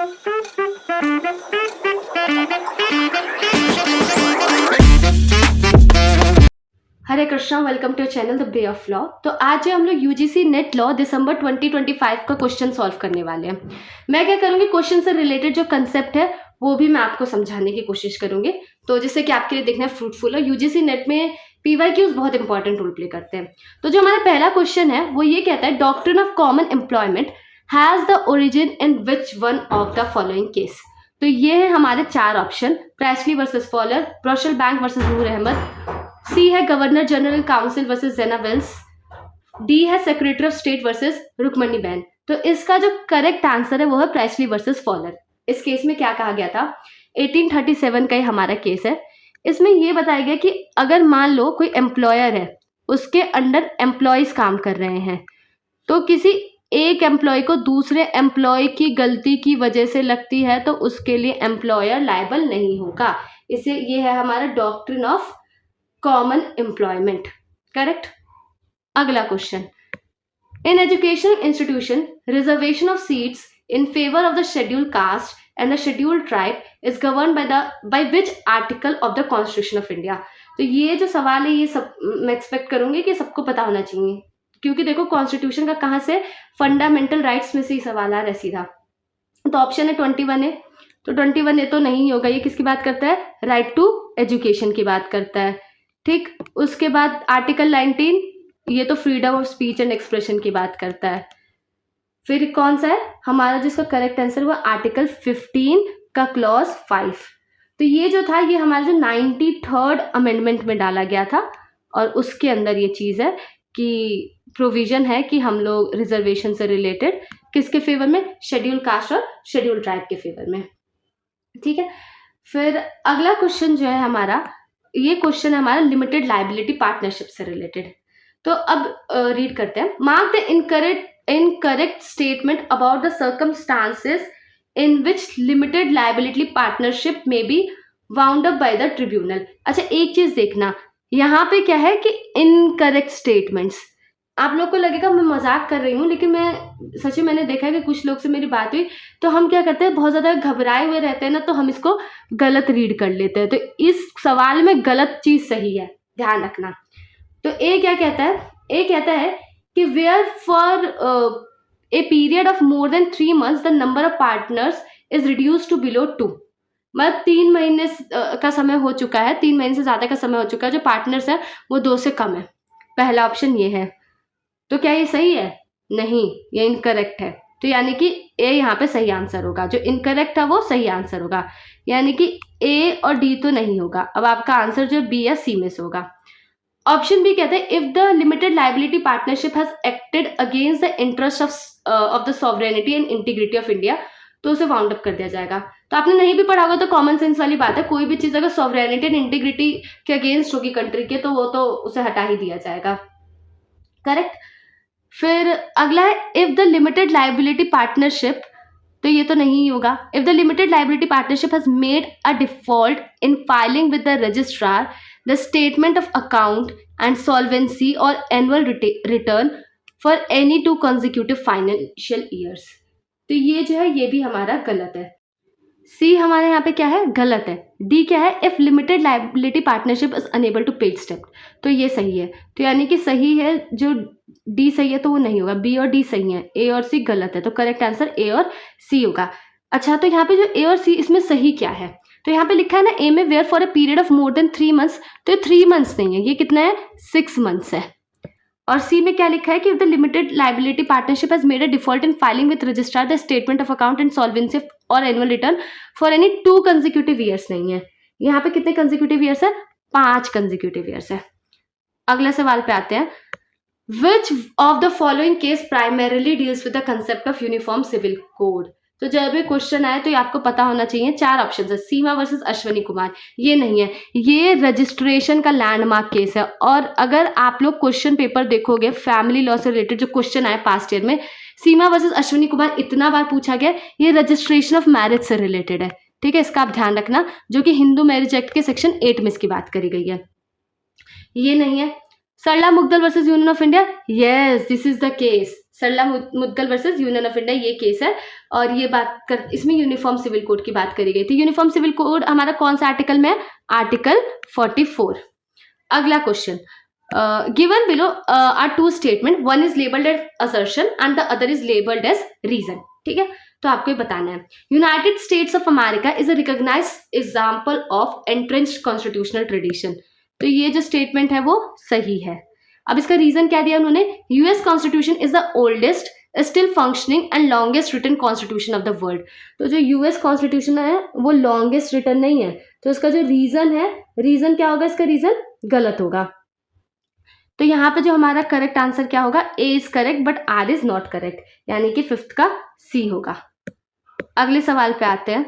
Hare Krishna, welcome to channel the way of law. तो आज हम लोग यूजीसी नेट लॉ दिसंबर 2025 का क्वेश्चन सॉल्व करने वाले हैं। मैं क्या करूँगी, क्वेश्चन से रिलेटेड जो कंसेप्ट है वो भी मैं आपको समझाने की कोशिश करूँगी, तो जिससे कि आपके लिए देखना फ्रूटफुल है। यूजीसी नेट में पीवाईक्यूज बहुत इंपॉर्टेंट रोल प्ले करते हैं। तो जो हमारा पहला क्वेश्चन है वो ये कहता है, doctrine of common employment has the origin in which one of the following case. तो ये है हमारे चार option, Priestley versus Fowler, Bristol bank versus Noor Ahmad, C है governor general council versus Jena Wells, D है secretary of state versus Rukmani Bai. तो इसका जो करेक्ट आंसर है वो है प्रेस्ली वर्सेस फॉलर। इस केस में क्या कहा गया था, 1837 का ही हमारा केस है। इसमें ये बताया गया कि अगर मान लो कोई एम्प्लॉयर है, उसके अंडर एम्प्लॉयज काम कर रहे हैं, तो किसी एक एम्प्लॉय को दूसरे एम्प्लॉय की गलती की वजह से लगती है तो उसके लिए एम्प्लॉयर लायबल नहीं होगा। इसे ये है हमारा doctrine of common employment. Correct. अगला question, in educational institution reservation of seats in favour of the schedule caste and the schedule tribe is govern by which article of the constitution of India. तो ये जो सवाल है ये सब मैं expect करूंगी कि सबको पता होना चाहिए, क्योंकि देखो कॉन्स्टिट्यूशन का कहाँ से, फंडामेंटल राइट्स में से ही सवाल आ रहा है सीधा। तो ऑप्शन है 21 ए, तो 21 ए तो नहीं होगा। ये किसकी बात करता है, राइट टू एजुकेशन की बात करता है। ठीक, उसके बाद आर्टिकल 19, ये तो freedom of speech and expression की बात करता है। फिर कौन सा है हमारा जिसका करेक्ट आंसर हुआ, आर्टिकल 15 का क्लॉज 5। तो ये जो था ये हमारा जो 93rd अमेंडमेंट में डाला गया था, और उसके अंदर ये चीज़ है कि प्रोविजन है कि हम लोग रिजर्वेशन से रिलेटेड किसके फेवर में, शेड्यूल कास्ट और शेड्यूल ट्राइब के फेवर में। ठीक है। फिर अगला क्वेश्चन जो है हमारा, ये क्वेश्चन है हमारा लिमिटेड लायबिलिटी पार्टनरशिप से रिलेटेड। तो अब रीड करते हैं, mark the incorrect statement about the circumstances in which limited liability partnership may be wound up by the tribunal. अच्छा, एक चीज देखना, यहाँ पे क्या है कि इनकरेक्ट स्टेटमेंट्स। आप लोग को लगेगा मैं मजाक कर रही हूँ, लेकिन मैं सच्ची मैंने देखा है कि कुछ लोग से मेरी बात हुई तो हम क्या करते हैं, बहुत ज़्यादा घबराए हुए रहते हैं ना, तो हम इसको गलत रीड कर लेते हैं। तो इस सवाल में गलत चीज़ सही है, ध्यान रखना। तो ए क्या कहता है, ए कहता है कि where for a period of more than 3 months the number of partners is reduce to below 2। मतलब 3 महीने का समय हो चुका है, 3 महीने से ज़्यादा का समय हो चुका है, जो पार्टनर्स है वो 2 से कम है। पहला ऑप्शन ये है। तो क्या ये सही है, नहीं, ये इनकरेक्ट है। तो यानी कि ए यहाँ पे सही आंसर होगा, जो इनकरेक्ट है वो सही आंसर होगा, यानी कि ए और डी तो नहीं होगा। अब आपका आंसर जो बी या सी में से होगा। ऑप्शन बी कहते हैं, if the limited liability partnership has acted against the interest of the sovereignty and integrity of India, तो उसे वाउंड अप कर दिया जाएगा। तो आपने नहीं भी पढ़ा होगा तो कॉमन सेंस वाली बात है, कोई भी चीज़ अगर सॉवरेनिटी एंड इंटीग्रिटी के अगेंस्ट होगी कंट्री के, तो वो तो उसे हटा ही दिया जाएगा। करेक्ट। फिर अगला है, if the limited liability partnership, तो ये तो नहीं होगा। If the limited liability partnership has made a default in filing with the registrar the statement of account and solvency और annual return for any 2 consecutive financial years. तो ये जो है ये भी हमारा गलत है। सी हमारे यहाँ पे क्या है, गलत है। डी क्या है, if limited liability partnership is unable to pay step, तो ये सही है। तो यानी कि सही है, जो डी सही है तो वो नहीं होगा, बी और डी सही है, ए और सी गलत है। तो करेक्ट आंसर ए और सी होगा। अच्छा, तो यहाँ पे जो ए और सी इसमें सही क्या है, तो यहाँ पे लिखा है ना ए में where for a period of more than 3 months, तो ये 3 months नहीं है, ये कितना है, 6 months है। और सी में क्या लिखा है कि the limited liability partnership has made a default in filing with registrar the statement of account and solvency और annual return for any 2 consecutive years नहीं है। यहाँ पे कितने कंजिक्यूटिव ईयर्स है, 5 consecutive ईयर्स है। अगला सवाल पे आते हैं, which of the following case primarily deals with the concept of uniform civil code. तो जब भी क्वेश्चन आए तो ये आपको पता होना चाहिए। 4 ऑप्शन है, सीमा वर्सेस अश्वनी कुमार, ये नहीं है, ये रजिस्ट्रेशन का लैंडमार्क केस है। और अगर आप लोग क्वेश्चन पेपर देखोगे, फैमिली लॉ से रिलेटेड जो क्वेश्चन आए पास्ट ईयर में, सीमा वर्सेस अश्वनी कुमार इतना बार पूछा गया, ये रजिस्ट्रेशन ऑफ मैरिज से रिलेटेड है। ठीक है, इसका आप ध्यान रखना, जो कि हिंदू मैरिज एक्ट के सेक्शन 8 में इसकी बात करी गई है। ये नहीं है। Sarla Mudgal versus union of India, yes this is the case. Sarla Mudgal versus union of India ये केस है, और ये बात कर इसमें यूनिफॉर्म सिविल कोड की बात करी गई थी। यूनिफॉर्म सिविल कोड हमारा कौन सा आर्टिकल में है? आर्टिकल 44। अगला question, given below are two statement, one is labelled as assertion and the other is labelled as reason. ठीक है, तो आपको ये बताना है। United States of America is a recognised example of entrenched constitutional tradition. तो ये जो स्टेटमेंट है वो सही है। अब इसका रीजन क्या दिया उन्होंने? US constitution is the oldest still functioning and longest written constitution of the world. तो जो यूएस कॉन्स्टिट्यूशन है वो लॉन्गेस्ट रिटन नहीं है, तो इसका जो रीजन है, रीजन क्या होगा? इसका रीजन गलत होगा। तो यहाँ पे जो हमारा करेक्ट आंसर क्या होगा? A is correct but R is not correct, यानी कि 5th का सी होगा। अगले सवाल पे आते हैं।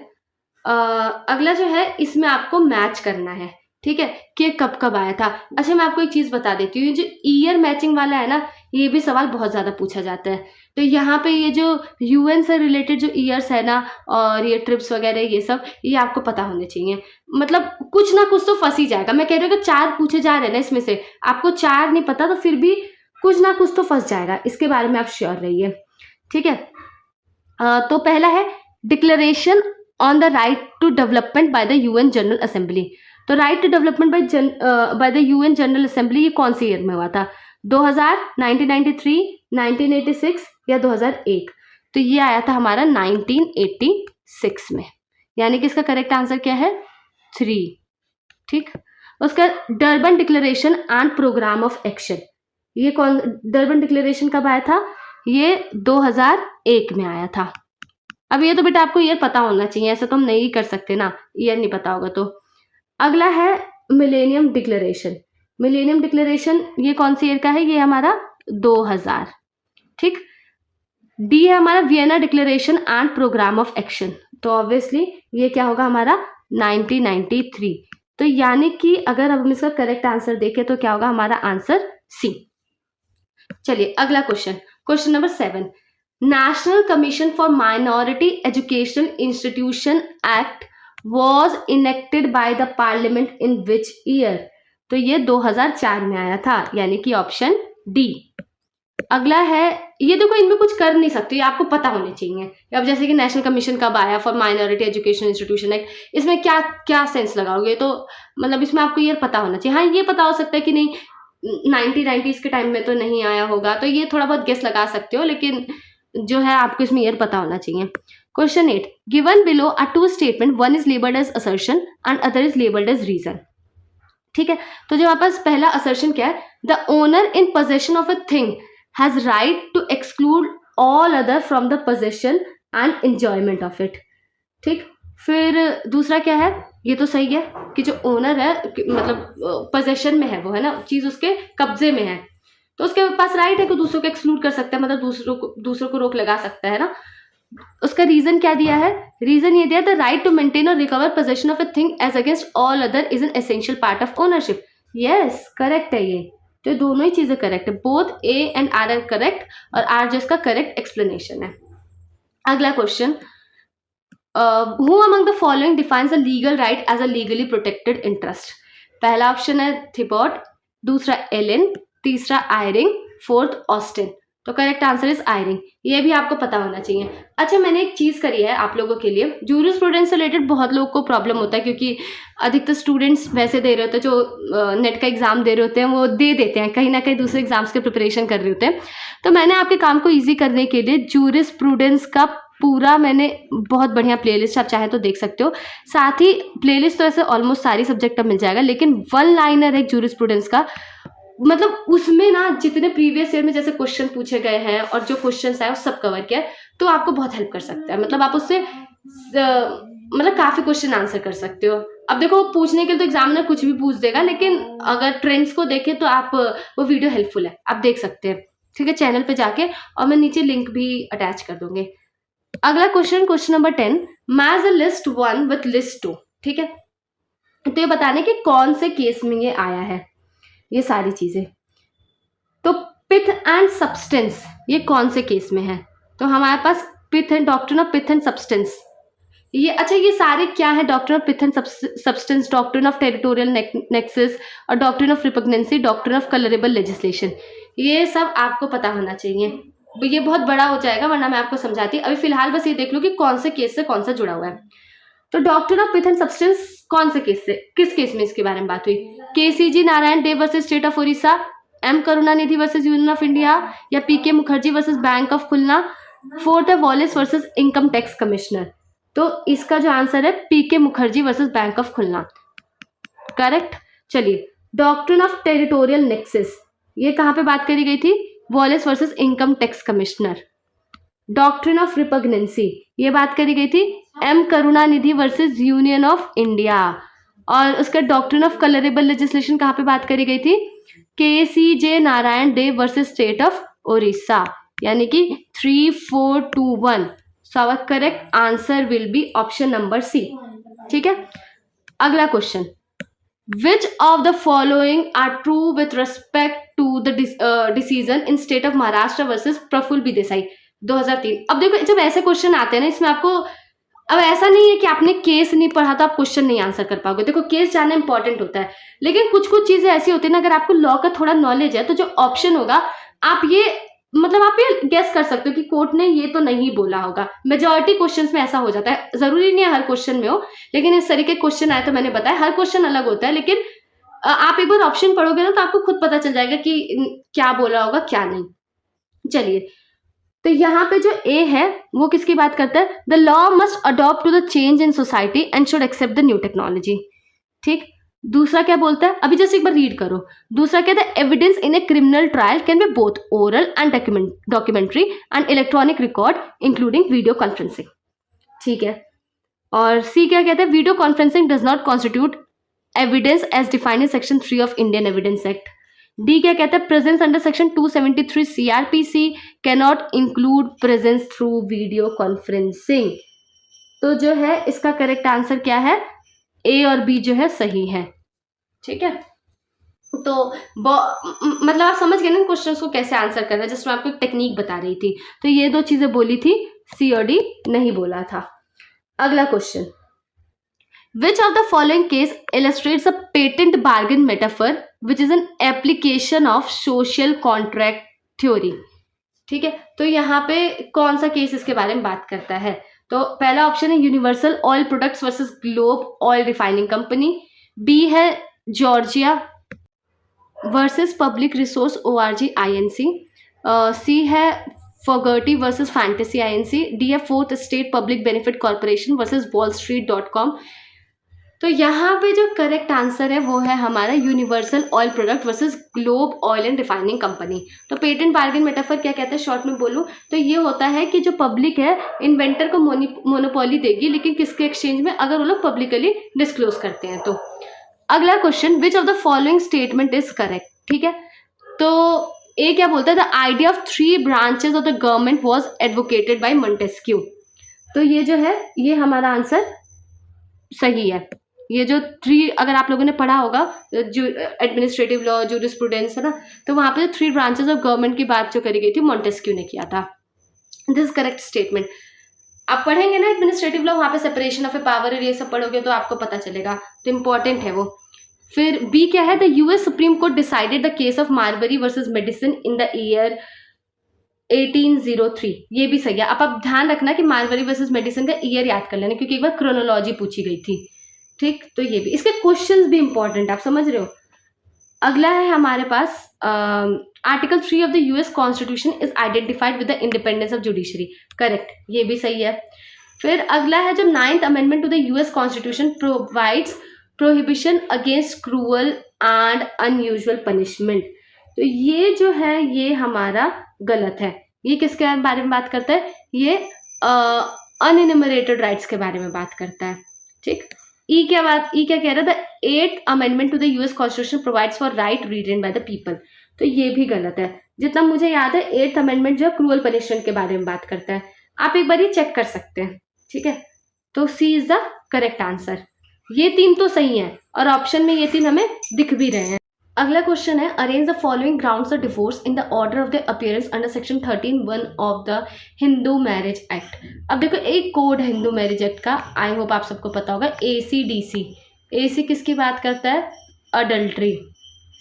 अगला जो है इसमें आपको मैच करना है, ठीक है, कि कब कब आया था। अच्छा, मैं आपको एक चीज बता देती हूँ, ये जो ईयर मैचिंग वाला है ना, ये भी सवाल बहुत ज्यादा पूछा जाता है। तो यहाँ पे ये जो यूएन से रिलेटेड जो ईयर्स है ना, और ये ट्रिप्स वगैरह ये सब, ये आपको पता होने चाहिए। मतलब कुछ ना कुछ तो फंस ही जाएगा। मैं कह रही हूँ कि 4 पूछे जा रहे हैं ना, इसमें से आपको 4 नहीं पता तो फिर भी कुछ ना कुछ तो फंस जाएगा, इसके बारे में आप श्योर रहिए। ठीक है, तो पहला है declaration on the right to development by the UN general assembly. तो right to development by the UN general assembly ये कौन से ईयर में हुआ था? 2000, 1993, 1986 या 2001? तो ये आया था हमारा 1986 में, यानी कि इसका करेक्ट आंसर क्या है? 3। ठीक, उसका Durban declaration and programme of action, ये कौन? डर्बन डिक्लेरेशन कब आया था? ये 2001 में आया था। अब ये तो बेटा आपको ईयर पता होना चाहिए, ऐसा तो हम नहीं कर सकते ना, ईयर नहीं पता होगा तो। अगला है मिलेनियम डिक्लेरेशन। मिलेनियम डिक्लेरेशन ये कौन सी ईयर का है? ये हमारा 2000। ठीक, डी है हमारा Vienna declaration and programme of action. तो ऑब्वियसली ये क्या होगा हमारा? 1993। तो यानी कि अगर अब हम इसका करेक्ट आंसर देखें तो क्या होगा हमारा आंसर? सी। चलिए अगला question, question number 7। National commission for minority educational institution act was enacted by the parliament in which year? तो ये 2004 में आया था, यानी कि ऑप्शन डी। अगला है, ये देखो इनमें कुछ कर नहीं सकते, ये आपको पता होने चाहिए। अब जैसे कि नेशनल कमीशन कब आया for minority education institution act, इसमें क्या क्या सेंस लगाओगे? तो मतलब इसमें आपको ये पता होना चाहिए। हाँ, ये पता हो सकता है कि नहीं 1990s के टाइम में तो नहीं आया होगा, तो ये थोड़ा बहुत गेस लगा सकते हो, लेकिन जो है आपको इसमें ईयर पता होना चाहिए। Question 8, given below are two statement, one is labelled as assertion and other is labelled as reason. ठीक है, तो जो हमारे पास पहला असर्शन क्या है? The owner in possession of a thing has right to exclude all other from the possession and enjoyment of it. ठीक, फिर दूसरा क्या है? ये तो सही है कि जो ओनर है मतलब पोजेशन में है वो, है ना, चीज उसके कब्जे में है, तो उसके पास राइट है कि दूसरों को एक्सक्लूड कर सकता है, मतलब दूसरों को रोक लगा सकता है ना। उसका रीजन क्या दिया है? रीजन ये दिया, द राइट टू मेंटेन और recover possession of a thing as against all other is an essential part of ownership. Yes, correct है ये, तो दोनों ही चीजें करेक्ट है, both A and R correct, और आर जिसका करेक्ट एक्सप्लेनेशन है। अगला question, who among the following defines a legal right as a legally protected interest? पहला ऑप्शन है थिबॉट, दूसरा एलन, तीसरा आयरिंग, फोर्थ ऑस्टिन। तो करेक्ट आंसर इज आयरिंग, ये भी आपको पता होना चाहिए। अच्छा, मैंने एक चीज करी है आप लोगों के लिए, जूरिस्प्रूडेंस से रिलेटेड बहुत लोगों को प्रॉब्लम होता है, क्योंकि अधिकतर स्टूडेंट्स वैसे दे रहे होते हैं जो नेट का एग्जाम दे रहे होते हैं, वो दे देते हैं कहीं ना कहीं दूसरे एग्जाम्स के प्रिपरेशन कर रहे होते हैं। तो मैंने आपके काम को ईजी करने के लिए जूरिस्प्रूडेंस का पूरा मैंने बहुत बढ़िया प्लेलिस्ट, आप चाहे तो देख सकते हो। साथ ही प्लेलिस्ट तो ऐसे ऑलमोस्ट सारी सब्जेक्ट का मिल जाएगा, लेकिन वन लाइनर है जूरिस्प्रूडेंस का, मतलब उसमें ना जितने प्रीवियस ईयर में जैसे क्वेश्चन पूछे गए हैं और जो क्वेश्चंस आए वो सब कवर किया है, तो आपको बहुत हेल्प कर सकता है। मतलब आप उससे मतलब काफी क्वेश्चन आंसर कर सकते हो। अब देखो पूछने के लिए तो एग्जामिनर कुछ भी पूछ देगा, लेकिन अगर ट्रेंड्स को देखें तो आप वो वीडियो हेल्पफुल है, आप देख सकते हैं। ठीक है, चैनल पे जाके, और मैं नीचे लिंक भी अटैच कर दूंगी। अगला question, question number 10, match the list 1 with list 2। ठीक है, तो ये बताने कि कौन से केस में ये आया है ये सारी चीजें। तो पिथ एंड सब्सटेंस ये कौन से केस में है? तो हमारे पास pith and doctrine of pith and substance, ये अच्छा, ये सारे क्या है? Doctrine of pith and substance, doctrine of territorial nexus और doctrine of repugnancy, doctrine of colourable legislation, ये सब आपको पता होना चाहिए। ये बहुत बड़ा हो जाएगा वरना मैं आपको समझाती। अभी फिलहाल बस ये देख लो कि कौन से केस से कौन सा जुड़ा हुआ है। तो doctrine of pith and substance कौन से केस से, किस केस में इसके बारे में बात हुई? KCG Narayan Deo versus state of Orissa, M Karunanidhi versus union of India, या PK Mukherjee versus bank of Khulna, fourth है Wallis versus income tax commissioner. तो इसका जो आंसर है PK Mukherjee versus bank of Khulna, correct. चलिए, डॉक्ट्रिन ऑफ टेरिटोरियल नेक्सस, ये कहाँ पे बात करी गई थी? Wallis versus income tax commissioner. Doctrine of repugnancy, ये बात करी गई थी M Karunanidhi versus union of India. और उसका डॉक्ट्रिन ऑफ कलरेबल लेजिस्लेशन कहाँ पे बात करी गई थी? KCJ Narayan Deo versus state of Orissa, यानी कि 3, 4, 2, 1। So our correct answer will be option number C. ठीक है, अगला question, which of the following are true with respect to the decision in state of Maharashtra versus Praful B Desai 2003। अब देखो, जब ऐसे क्वेश्चन आते हैं ना, इसमें आपको, अब ऐसा नहीं है कि आपने केस नहीं पढ़ा तो आप क्वेश्चन नहीं आंसर कर पाओगे। देखो, केस जानना इंपॉर्टेंट होता है, लेकिन कुछ कुछ चीजें ऐसी होती है ना, अगर आपको लॉ का थोड़ा नॉलेज है तो जो ऑप्शन होगा आप ये, मतलब आप ये गेस कर सकते हो कि कोर्ट ने ये तो नहीं बोला होगा। मेजॉरिटी क्वेश्चंस में ऐसा हो जाता है, जरूरी नहीं है हर क्वेश्चन में हो, लेकिन इस तरीके क्वेश्चन आए तो मैंने बताया हर क्वेश्चन अलग होता है, लेकिन आप एक बार ऑप्शन पढ़ोगे ना तो आपको खुद पता चल जाएगा कि क्या बोला होगा क्या नहीं। चलिए, तो यहाँ पे जो ए है वो किसकी बात करता है? The law must adopt to the change in society and should accept the new technology. ठीक, दूसरा क्या बोलता है? अभी जैसे एक बार रीड करो। दूसरा कहता है evidence in a criminal trial can be both oral and documentary and electronic record including video conferencing. ठीक है, और सी क्या कहता है? Video conferencing does not constitute evidence as defined in section 3 of Indian evidence act. D क्या कहता है? Presence under section 273 CRPC cannot include presence through video conferencing. तो जो है इसका करेक्ट आंसर क्या है? ए और बी जो है सही है। ठीक है, तो मतलब आप समझ गए ना क्वेश्चंस को कैसे आंसर करना है, जस्ट मैं आपको एक टेक्निक बता रही थी। तो ये दो चीजें बोली थी, सी और डी नहीं बोला था। अगला question, Which of the following case illustrates a patent bargain metaphor which is an application of social contract theory? ठीक है, तो यहाँ पे कौन सा केस इसके बारे में बात करता है? तो पहला ऑप्शन है universal oil products versus globe oil refining company, B है Georgia versus public resource ORG INC, C है Fogerty versus fantasy INC, D है fourth state public benefit corporation versus wallstreet.com। तो यहाँ पे जो करेक्ट आंसर है वो है हमारा universal oil product versus globe oil and refining company. तो पेटेंट बार्गेन मेटाफर क्या कहते हैं, शॉर्ट में बोलूँ तो ये होता है कि जो पब्लिक है इन्वेंटर को मोनोपोली देगी, लेकिन किसके एक्सचेंज में? अगर वो लोग पब्लिकली डिस्क्लोज करते हैं तो। अगला question, which of the following statement is correct? ठीक है, तो ए क्या बोलता है? The idea of 3 branches of the government was advocated by Montesquieu. तो ये जो है ये हमारा आंसर सही है। ये जो 3, अगर आप लोगों ने पढ़ा होगा जो एडमिनिस्ट्रेटिव लॉ, जूरिस्प्रूडेंस है ना, तो वहाँ पे 3 ब्रांचेस ऑफ गवर्नमेंट की बात जो करी गई थी मोंटेस्क्यू ने किया था। This correct statement. आप पढ़ेंगे ना एडमिनिस्ट्रेटिव लॉ, वहाँ पे सेपरेशन ऑफ ए पावर और ये सब पढ़ोगे तो आपको पता चलेगा, तो इंपॉर्टेंट है वो। फिर बी क्या है? The US supreme court decided the case of Marbury versus medicine in the year 1803। ये भी सही है। आप ध्यान रखना कि मार्बरी वर्सेज मेडिसिन का ईयर याद कर लेना, क्योंकि एक बार क्रोनोलॉजी पूछी गई थी। ठीक, तो ये भी, इसके क्वेश्चंस भी इंपॉर्टेंट, आप समझ रहे हो। अगला है हमारे पास article 3 of the US constitution is identified with the independence of judiciary. Correct, ये भी सही है। फिर अगला है जो 9th amendment to the US constitution provides prohibition against cruel and unusual punishment. तो ये जो है ये हमारा गलत है। ये किसके बारे में बात करता है? ये अनइनमरेटेड राइट्स के बारे में बात करता है। ठीक, ई क्या कह रहा था? 8th amendment to the US constitution provides for right retained by the people. तो ये भी गलत है। जितना मुझे याद है 8th अमेंडमेंट जो है क्रूअल पनिशमेंट के बारे में बात करता है। आप एक बार ये चेक कर सकते हैं। ठीक है, तो सी इज द करेक्ट आंसर। ये 3 तो सही है और ऑप्शन में ये 3 हमें दिख भी रहे हैं। अगला क्वेश्चन है arrange the following grounds of divorce in the order of the appearance under section 13(1) of the Hindu marriage act. अब देखो एक कोड है हिंदू मैरिज एक्ट का, आई होप आप सबको पता होगा, ACDC। AC किसकी बात करता है? अडल्ट्री।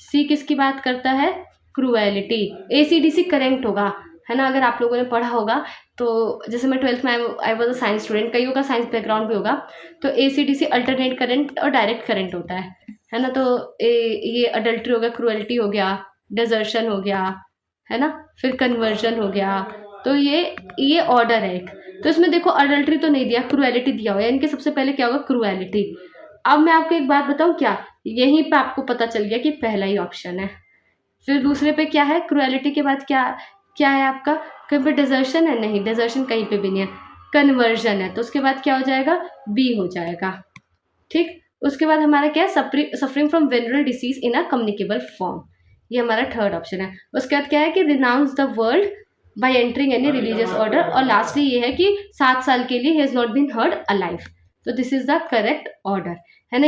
C किसकी बात करता है? क्रूएलिटी। ACDC करेक्ट होगा, है ना, अगर आप लोगों ने पढ़ा होगा तो। जैसे मैं 12th में I was a science student, कईयों का साइंस बैकग्राउंड भी होगा। तो ACDC अल्टरनेट करंट और डायरेक्ट करंट होता है ना। तो ये अडल्ट्री हो गया, क्रूएलिटी हो गया, डिजर्शन हो गया, है ना, फिर कन्वर्जन हो गया। तो ये ऑर्डर है एक। तो इसमें देखो अडल्ट्री तो नहीं दिया, क्रूएलिटी दिया हुआ है, इनके सबसे पहले क्या होगा? क्रूएलिटी। अब मैं आपको एक बात बताऊं क्या, यहीं पे आपको पता चल गया कि पहला ही ऑप्शन है। फिर दूसरे पे क्या है? क्रूएलिटी के बाद क्या क्या है आपका? कहीं पे डिजर्शन है? नहीं, डिजर्शन कहीं पे भी नहीं है। कन्वर्जन है, तो उसके बाद क्या हो जाएगा? B हो जाएगा। ठीक, उसके बाद हमारा क्या है? Suffering from venereal disease in a communicable form, ये हमारा थर्ड ऑप्शन है। उसके बाद क्या है कि renounce the world by entering any religious order, और लास्टली ये है कि 7 साल के लिए ही has not been heard alive. तो this is the correct order, है ना।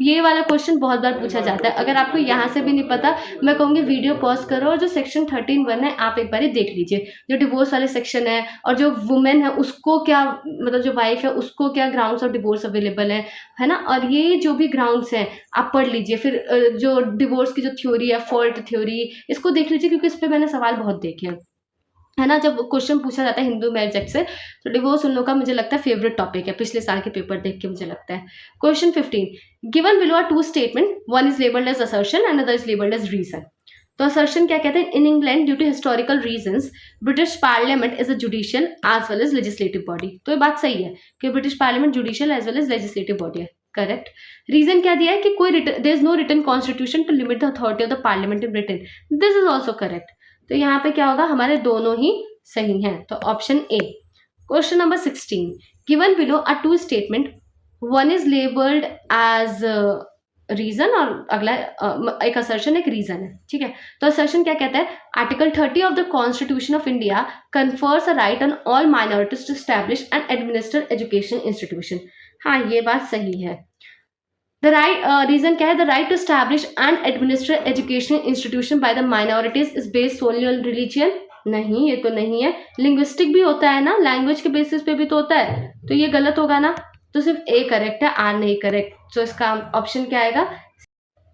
ये वाला क्वेश्चन बहुत बार पूछा जाता है। अगर आपको यहाँ से भी नहीं पता, मैं कहूँगी वीडियो पॉज करो और जो सेक्शन 13(1) है आप एक बार देख लीजिए, जो डिवोर्स वाले सेक्शन है, और जो वुमेन है उसको क्या, मतलब जो वाइफ है उसको क्या ग्राउंड्स ऑफ डिवोर्स अवेलेबल है ना। और ये जो भी ग्राउंड्स हैं आप पढ़ लीजिए। फिर जो डिवोर्स की जो थ्योरी है, फॉल्ट थ्योरी, इसको देख लीजिए, क्योंकि इस पर मैंने सवाल बहुत देखे हैं, है ना। जब क्वेश्चन पूछा जाता है हिंदू मैरिज एक्ट से, तो डिवोर्स उन लोगों का मुझे लगता है फेवरेट टॉपिक है, पिछले साल के पेपर देख के मुझे लगता है। Question 15, given below are 2 statement, one is labelled as assertion and other is labelled as reason. तो असर्शन क्या कहते हैं? In England due to historical reasons British parliament is a judicial as well as legislative body. तो ये बात सही है कि British parliament judicial as well as legislative body है, करेक्ट। रीजन क्या दिया है कि कोई there is no written constitution to limit the authority of the parliament in Britain, this is also correct. तो यहाँ पे क्या होगा? हमारे दोनों ही सही हैं, तो option A. Question number 16, given below are 2 statement, one is labelled as reason और अगला एक असर्शन एक रीजन है, ठीक है। तो असर्शन क्या कहता है? Article 30 of the constitution of India confers a right on all minorities to establish and administer education institution. हाँ, ये बात सही है। द राइट रीजन क्या है? The right to establish and administer education institution by the minorities is based solely on religion. नहीं, ये तो नहीं है। लिंग्विस्टिक भी होता है ना, लैंग्वेज के बेसिस पे भी तो होता है, तो ये गलत होगा ना। तो सिर्फ ए करेक्ट है, आर नहीं करेक्ट। तो इसका ऑप्शन क्या आएगा?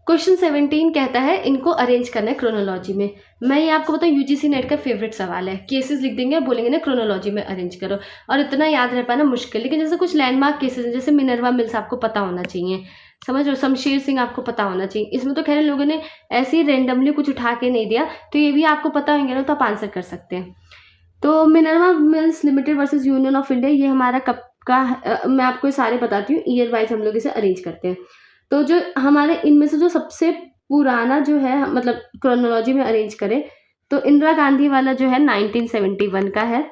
क्वेश्चन 17 कहता है इनको अरेंज करना है क्रोनोलॉजी में। मैं ये आपको बताऊँ, यूजीसी नेट का फेवरेट सवाल है। केसेस लिख देंगे, बोलेंगे ना क्रोनोलॉजी में अरेंज करो, और इतना याद रह पाना मुश्किल। लेकिन जैसे कुछ लैंडमार्क केसेस हैं, जैसे मिनर्वा मिल्स आपको पता होना चाहिए, समझ लो, शमशेर सिंह आपको पता होना चाहिए। इसमें तो खैर लोगों ने ऐसे ही रेंडमली कुछ उठा के नहीं दिया, तो ये भी आपको पता होंगे ना, तो आप आंसर कर सकते हैं। तो Minerva mills limited versus union of India, ये हमारा कब का मैं आपको ये सारे बताती हूँ, ईयर वाइज हम लोग इसे अरेंज करते हैं। तो जो हमारे इनमें से जो सबसे पुराना जो है, मतलब क्रोनोलॉजी में अरेंज करें, तो इंदिरा गांधी वाला जो है 1971 का है।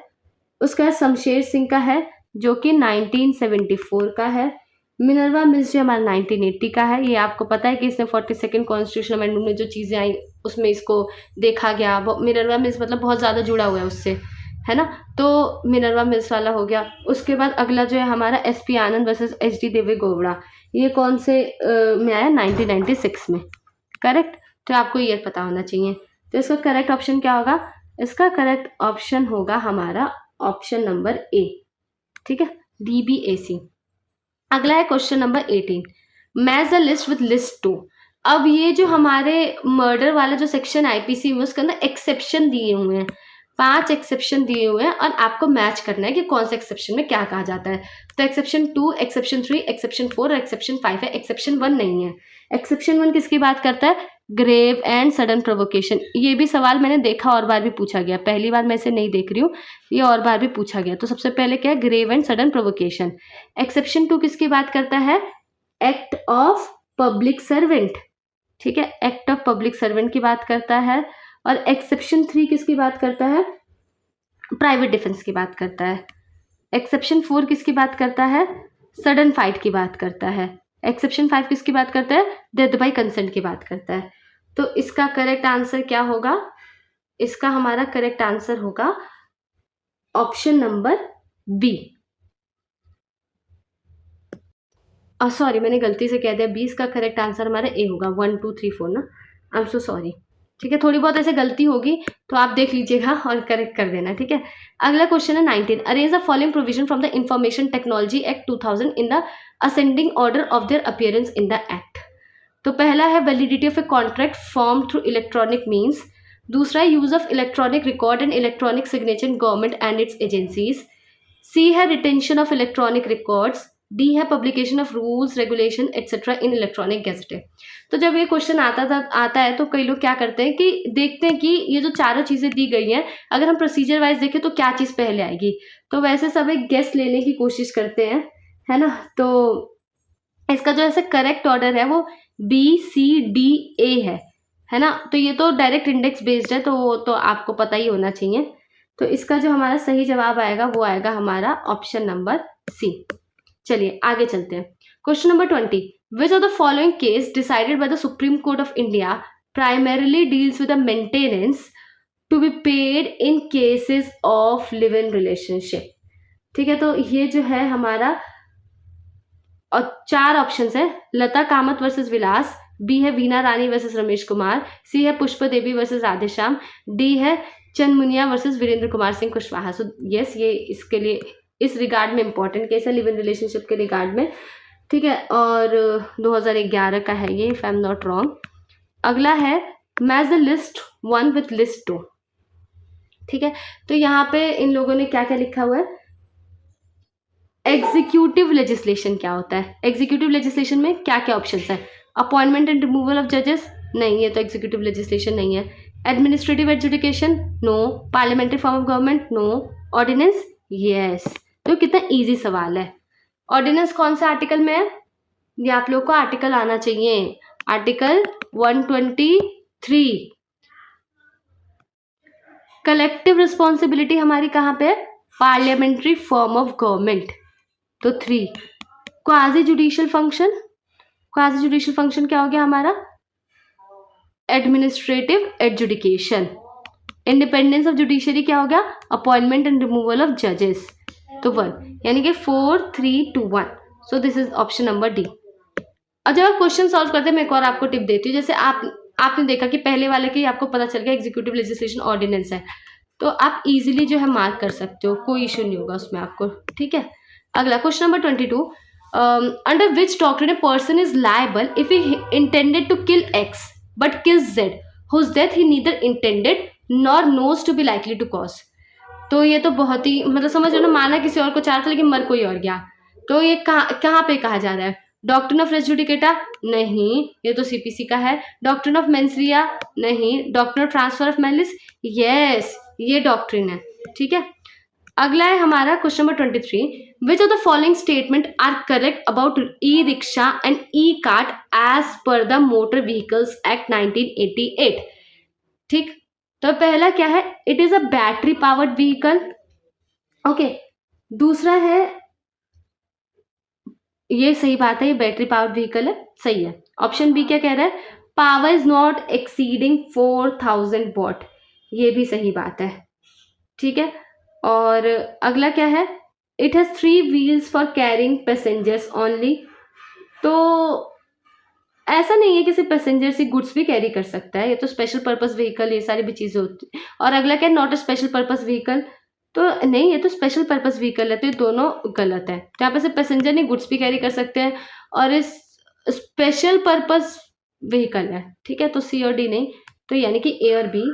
उसका बाद शमशेर सिंह का है जो कि 1974 का है। मिनर्वा मिल्स जो हमारा 1980 का है। ये आपको पता है कि इसने 42nd कॉन्स्टिट्यूशन अमेंडमेंट में जो चीज़ें आई उसमें इसको देखा गया। मिनर्वा मिल्स मतलब बहुत ज़्यादा जुड़ा हुआ है उससे, है ना। तो मिनर्वा मिल्स वाला हो गया। उसके बाद अगला जो है हमारा SP आनंद वर्सेस HD देवे गौड़ा, ये कौन से में आया? 1996 में, करेक्ट। तो आपको ईयर पता होना चाहिए। तो इसका करेक्ट ऑप्शन क्या होगा? इसका करेक्ट ऑप्शन होगा हमारा ऑप्शन नंबर ए, ठीक है, DBAC। अगला है question number 18, match the list with list 2। अब ये जो हमारे मर्डर वाला जो सेक्शन IPC में, उसके अंदर एक्सेप्शन दिए हुए हैं, 5 एक्सेप्शन दिए हुए हैं, और आपको मैच करना है कि कौन से एक्सेप्शन में क्या कहा जाता है। तो एक्सेप्शन 2, एक्सेप्शन 3, एक्सेप्शन 4 और एक्सेप्शन 5 है, एक्सेप्शन 1 नहीं है। एक्सेप्शन 1 किसकी बात करता है? Grave and sudden provocation. ये भी सवाल मैंने देखा और बार भी पूछा गया, पहली बार मैं इसे नहीं देख रही हूँ, ये और बार भी पूछा गया। तो सबसे पहले क्या है? Grave and sudden provocation. Exception 2 किसकी बात करता है? एक्ट ऑफ पब्लिक सर्वेंट, ठीक है, एक्ट ऑफ पब्लिक सर्वेंट की बात करता है। और एक्सेप्शन 3 किसकी बात करता है? प्राइवेट डिफेंस की बात करता है। एक्सेप्शन 4 किसकी बात करता है? सडन फाइट की बात करता है। एक्सेप्शन 5 किसकी बात करता है? डेथ बाय कंसेंट की बात करता है। तो इसका करेक्ट आंसर क्या होगा? इसका हमारा करेक्ट आंसर होगा ऑप्शन नंबर बी। सॉरी, मैंने गलती से कह दिया बी। इसका करेक्ट आंसर हमारा ए होगा, 1 2 3 4 ना। I am so sorry. ठीक है, थोड़ी बहुत ऐसे गलती होगी तो आप देख लीजिएगा और करेक्ट कर देना। ठीक है, अगला क्वेश्चन है 19। Arrange the following provision from the information technology act 2000 in the ascending order of their appearance in the act. तो पहला है validity of a contract form through electronic means. दूसरा है use of electronic record and electronic signature in government and its agencies. C है retention of electronic records. D है publication of rules regulation etcetera in electronic gadget. तो जब ये question आता है तो कई लोग क्या करते हैं कि देखते हैं कि ये जो चारों चीज़ें दी गई हैं, अगर हम प्रोसीजर वाइज देखें तो क्या चीज़ पहले आएगी। तो वैसे सब एक गेस लेने की कोशिश करते हैं, है ना। तो इसका जो ऐसे करेक्ट ऑर्डर है वो BCDA है ना। तो ये तो डायरेक्ट इंडेक्स बेस्ड है, तो वो तो आपको पता ही होना चाहिए। तो इसका जो हमारा सही जवाब आएगा वो आएगा हमारा ऑप्शन नंबर सी। चलिए आगे चलते हैं। Question number 20। Which of the following case decided by the Supreme Court of India primarily deals with the maintenance to be paid in cases of live in relationship. ठीक है, तो ये जो है हमारा और 4 ऑप्शंस है। लता कामत वर्सेस विलास, बी है वीना रानी वर्सेस रमेश कुमार, सी है पुष्पा देवी वर्सेस राधेश्याम, डी है Chandmuniya versus Virendra Kumar Singh Kushwaha. So yes, ये इसके लिए इस रिगार्ड में इंपॉर्टेंट केस है, लिव इन रिलेशनशिप के रिगार्ड में। ठीक है, और 2011 का है ये, if I am not wrong. अगला है match the list 1 with list 2। ठीक है, तो यहाँ पे इन लोगों ने क्या क्या लिखा हुआ है। एग्जीक्यूटिव लेजिस्लेशन क्या होता है, एग्जीक्यूटिव लेजिस्लेशन में क्या क्या ऑप्शंस है। अपॉइंटमेंट एंड रिमूवल ऑफ जजेस, नहीं, ये तो एग्जीक्यूटिव लेजिस्लेशन नहीं है। Administrative adjudication, no. Parliamentary form of government, no. Ordinance, yes. तो कितना इजी सवाल है। ऑर्डिनेंस कौन सा आर्टिकल में है, ये आप लोग को आर्टिकल आना चाहिए, आर्टिकल 123। कलेक्टिव रिस्पॉन्सिबिलिटी हमारी कहाँ पे है, पार्लियामेंट्री फॉर्म ऑफ गवर्नमेंट। तो 3। Quasi judicial function, quasi judicial function क्या हो गया हमारा, administrative adjudication. Independence of judiciary क्या हो गया, अपॉइंटमेंट एंड रिमूवल ऑफ जजेस। तो 1, यानी कि 4, 3, 2, 1। So this is option number D. अब जब आप क्वेश्चन सॉल्व करते हैं, मैं एक और आपको टिप देती हूँ। जैसे आपने देखा कि पहले वाले के आपको पता चल गया एग्जीक्यूटिव लेजिस्लेशन ऑर्डिनेंस है, तो आप इजीली जो है मार्क कर सकते हो, कोई इशू नहीं होगा उसमें आपको। ठीक है, अगला question number 22। Under which doctrine a person is liable if he intended to kill X but kills Z whose death he neither intended nor knows to be likely to cause. तो ये तो बहुत ही मतलब समझ लो ना, माना किसी और को चाह था लेकिन मर कोई और गया। तो ये कहाँ पे कहा जा रहा है। डॉक्ट्रिन ऑफ रेस जुडिकेटा, नहीं, ये तो CPC का है। डॉक्ट्रिन ऑफ मेंसरिया, नहीं। Doctrine of transfer of malice, yes, ये डॉक्ट्रिन है। ठीक है, अगला है हमारा question number 23। Which of the following statement are correct about e rickshaw and e cart as per the motor vehicles act 1988। ठीक, तो पहला क्या है, it is a battery powered vehicle. Okay, दूसरा है, ये सही बात है, ये बैटरी पावर्ड व्हीकल है, सही है। ऑप्शन बी क्या कह रहा है, power is not exceeding 4000 what, ये भी सही बात है। ठीक है, और अगला क्या है, it has 3 wheels for carrying passengers only. तो ऐसा नहीं है कि सिर्फ पैसेंजर्स ही, गुड्स भी कैरी कर सकता है, ये तो स्पेशल पर्पस व्हीकल, ये सारी भी चीज़ें होती है। और अगला क्या, not a special purpose vehicle, तो नहीं, ये तो स्पेशल पर्पस व्हीकल है, तो ये दोनों गलत है। तो यहाँ पे सिर्फ पैसेंजर नहीं, गुड्स भी कैरी कर सकते हैं, और इस स्पेशल पर्पस व्हीकल है। ठीक है, तो सी और डी नहीं, तो यानी कि ए और बी,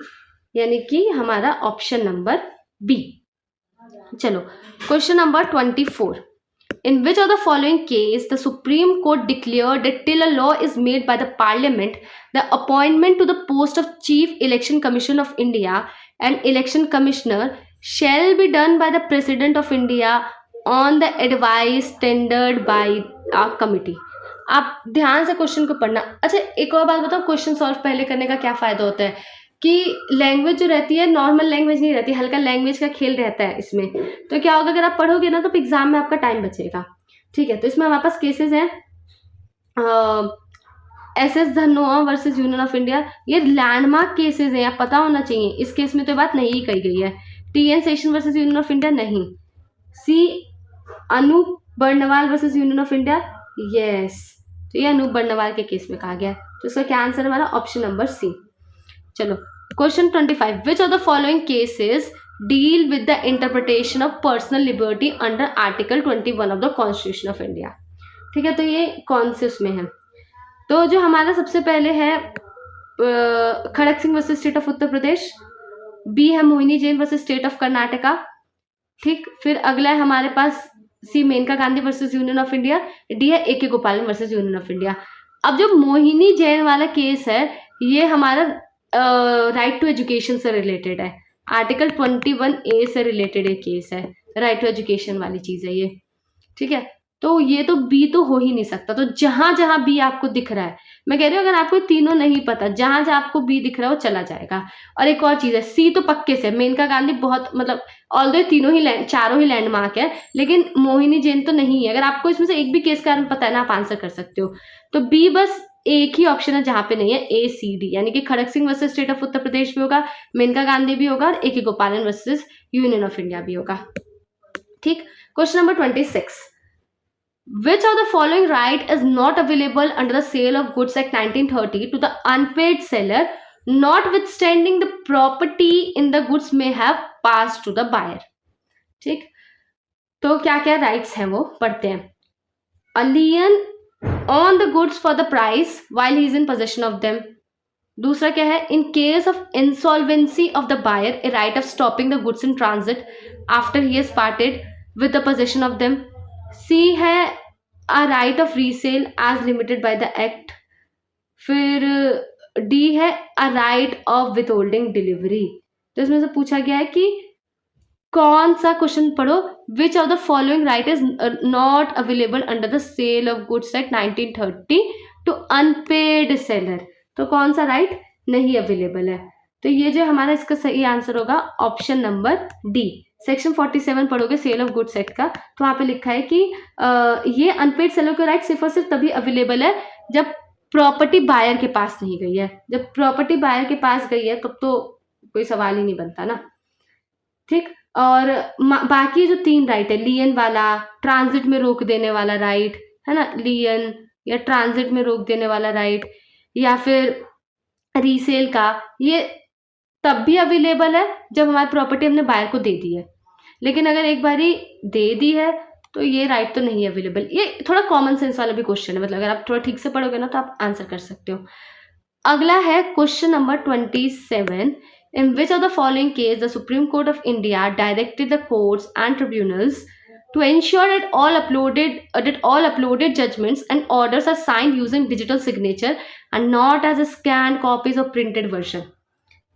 यानी कि हमारा ऑप्शन नंबर बी। चलो question number 24। In which of the following case the Supreme Court declared that till a law is made by the Parliament, the appointment to the post of Chief Election Commission of India and Election Commissioner shall be done by the President of India on the advice tendered by a committee। आप ध्यान से question को पढ़ना। अच्छा, एक और बात बताओ, क्वेश्चन सॉल्व पहले करने का क्या फ़ायदा होता है कि लैंग्वेज जो रहती है नॉर्मल लैंग्वेज नहीं रहती, हल्का लैंग्वेज का खेल रहता है इसमें। तो क्या होगा, अगर आप पढ़ोगे ना तो एग्जाम में आपका टाइम बचेगा। ठीक है, तो इसमें हमारे पास केसेस हैं SS Dhanoa versus union of India, ये लैंडमार्क केसेस हैं, आप पता होना चाहिए। इस केस में तो बात नहीं कही गई है। TN Seshan versus union of India, नहीं। C Anoop Barnwal versus union of India, yes, तो ये अनूप बर्नवाल के केस में कहा गया है। तो इसका क्या आंसर है हमारा ऑप्शन नंबर सी। चलो question 25, which of the following cases deal with the interpretation of personal liberty under article 21 of the constitution of India. ठीक है, तो ये कौन से उसमें है? तो जो हमारा सबसे पहले है Kharak Singh versus state of Uttar Pradesh, B है Mohini Jain versus state of Karnataka, ठीक। फिर अगला है हमारे पास C Maneka Gandhi versus union of India, D है ए के गोपालन वर्सेस यूनियन ऑफ इंडिया। अब जो मोहिनी जैन वाला केस है ये हमारा राइट टू एजुकेशन से रिलेटेड है, आर्टिकल 21A से रिलेटेड एक केस है, राइट टू एजुकेशन वाली चीज है ये, ठीक है। तो ये तो बी तो हो ही नहीं सकता। तो जहां जहां बी आपको दिख रहा है, मैं कह रही हूँ अगर आपको तीनों नहीं पता, जहां जहां आपको बी दिख रहा है वो चला जाएगा। और एक और चीज है, सी तो पक्के से, मेनका गांधी बहुत मतलब ऑल्दो तीनों ही चारों ही लैंडमार्क है, लेकिन मोहिनी जैन तो नहीं है। अगर आपको इसमें से एक भी केस का कारण पता है ना, आप आंसर कर सकते हो। तो बी बस एक ही ऑप्शन है जहां पे नहीं है, ए सी डी, यानी कि खड़क Singh versus state of Uttar प्रदेश भी होगा, मेनका गांधी भी होगा, और ए के गोपालन वर्सेस यूनियन ऑफ इंडिया भी होगा, ठीक। Question number 26, which of the following right is not available under the Sale of Goods Act 1930 to the unpaid seller, notwithstanding the property in the goods may have passed to the buyer? ठीक, तो क्या क्या rights हैं वो पढ़ते हैं। A lien on the goods for the price while he is in possession of them. दूसरा क्या है, in case of insolvency of the buyer, a right of stopping the goods in transit after he has parted with the possession of them. सी है a right of resale as limited by the act. फिर D है a right of withholding delivery. तो इसमें से पूछा गया है कि कौन सा, क्वेश्चन पढ़ो, which of the following right is not available under the Sale of Goods Act 1930 to unpaid seller. तो कौन सा राइट नहीं अवेलेबल है? तो ये जो हमारा इसका सही आंसर होगा ऑप्शन नंबर डी। सेक्शन 47 पढ़ोगे सेल ऑफ गुड्स एक्ट का, तो वहाँ पे लिखा है कि ये अनपेड सेलर का राइट सिर्फ और सिर्फ तभी अवेलेबल है जब प्रॉपर्टी बायर के पास नहीं गई है। जब प्रॉपर्टी बायर के पास गई है तब तो कोई सवाल ही नहीं बनता ना, ठीक। और बाकी जो तीन राइट है, लियन वाला, ट्रांजिट में रोक देने वाला राइट है ना, लियन या ट्रांजिट में रोक देने वाला राइट, या फिर रीसेल का, ये तब भी अवेलेबल है जब हमारी प्रॉपर्टी हमने बायर को दे दी है। लेकिन अगर एक बारी दे दी है तो ये राइट तो नहीं अवेलेबल। ये थोड़ा कॉमन सेंस वाला भी क्वेश्चन है, मतलब अगर आप थोड़ा ठीक से पढ़ोगे ना तो आप आंसर कर सकते हो। अगला है question number 27, in which of the following case the Supreme Court of India directed the courts and tribunals to ensure that all uploaded judgments and orders are signed using digital signature and not as a scanned copies of printed version,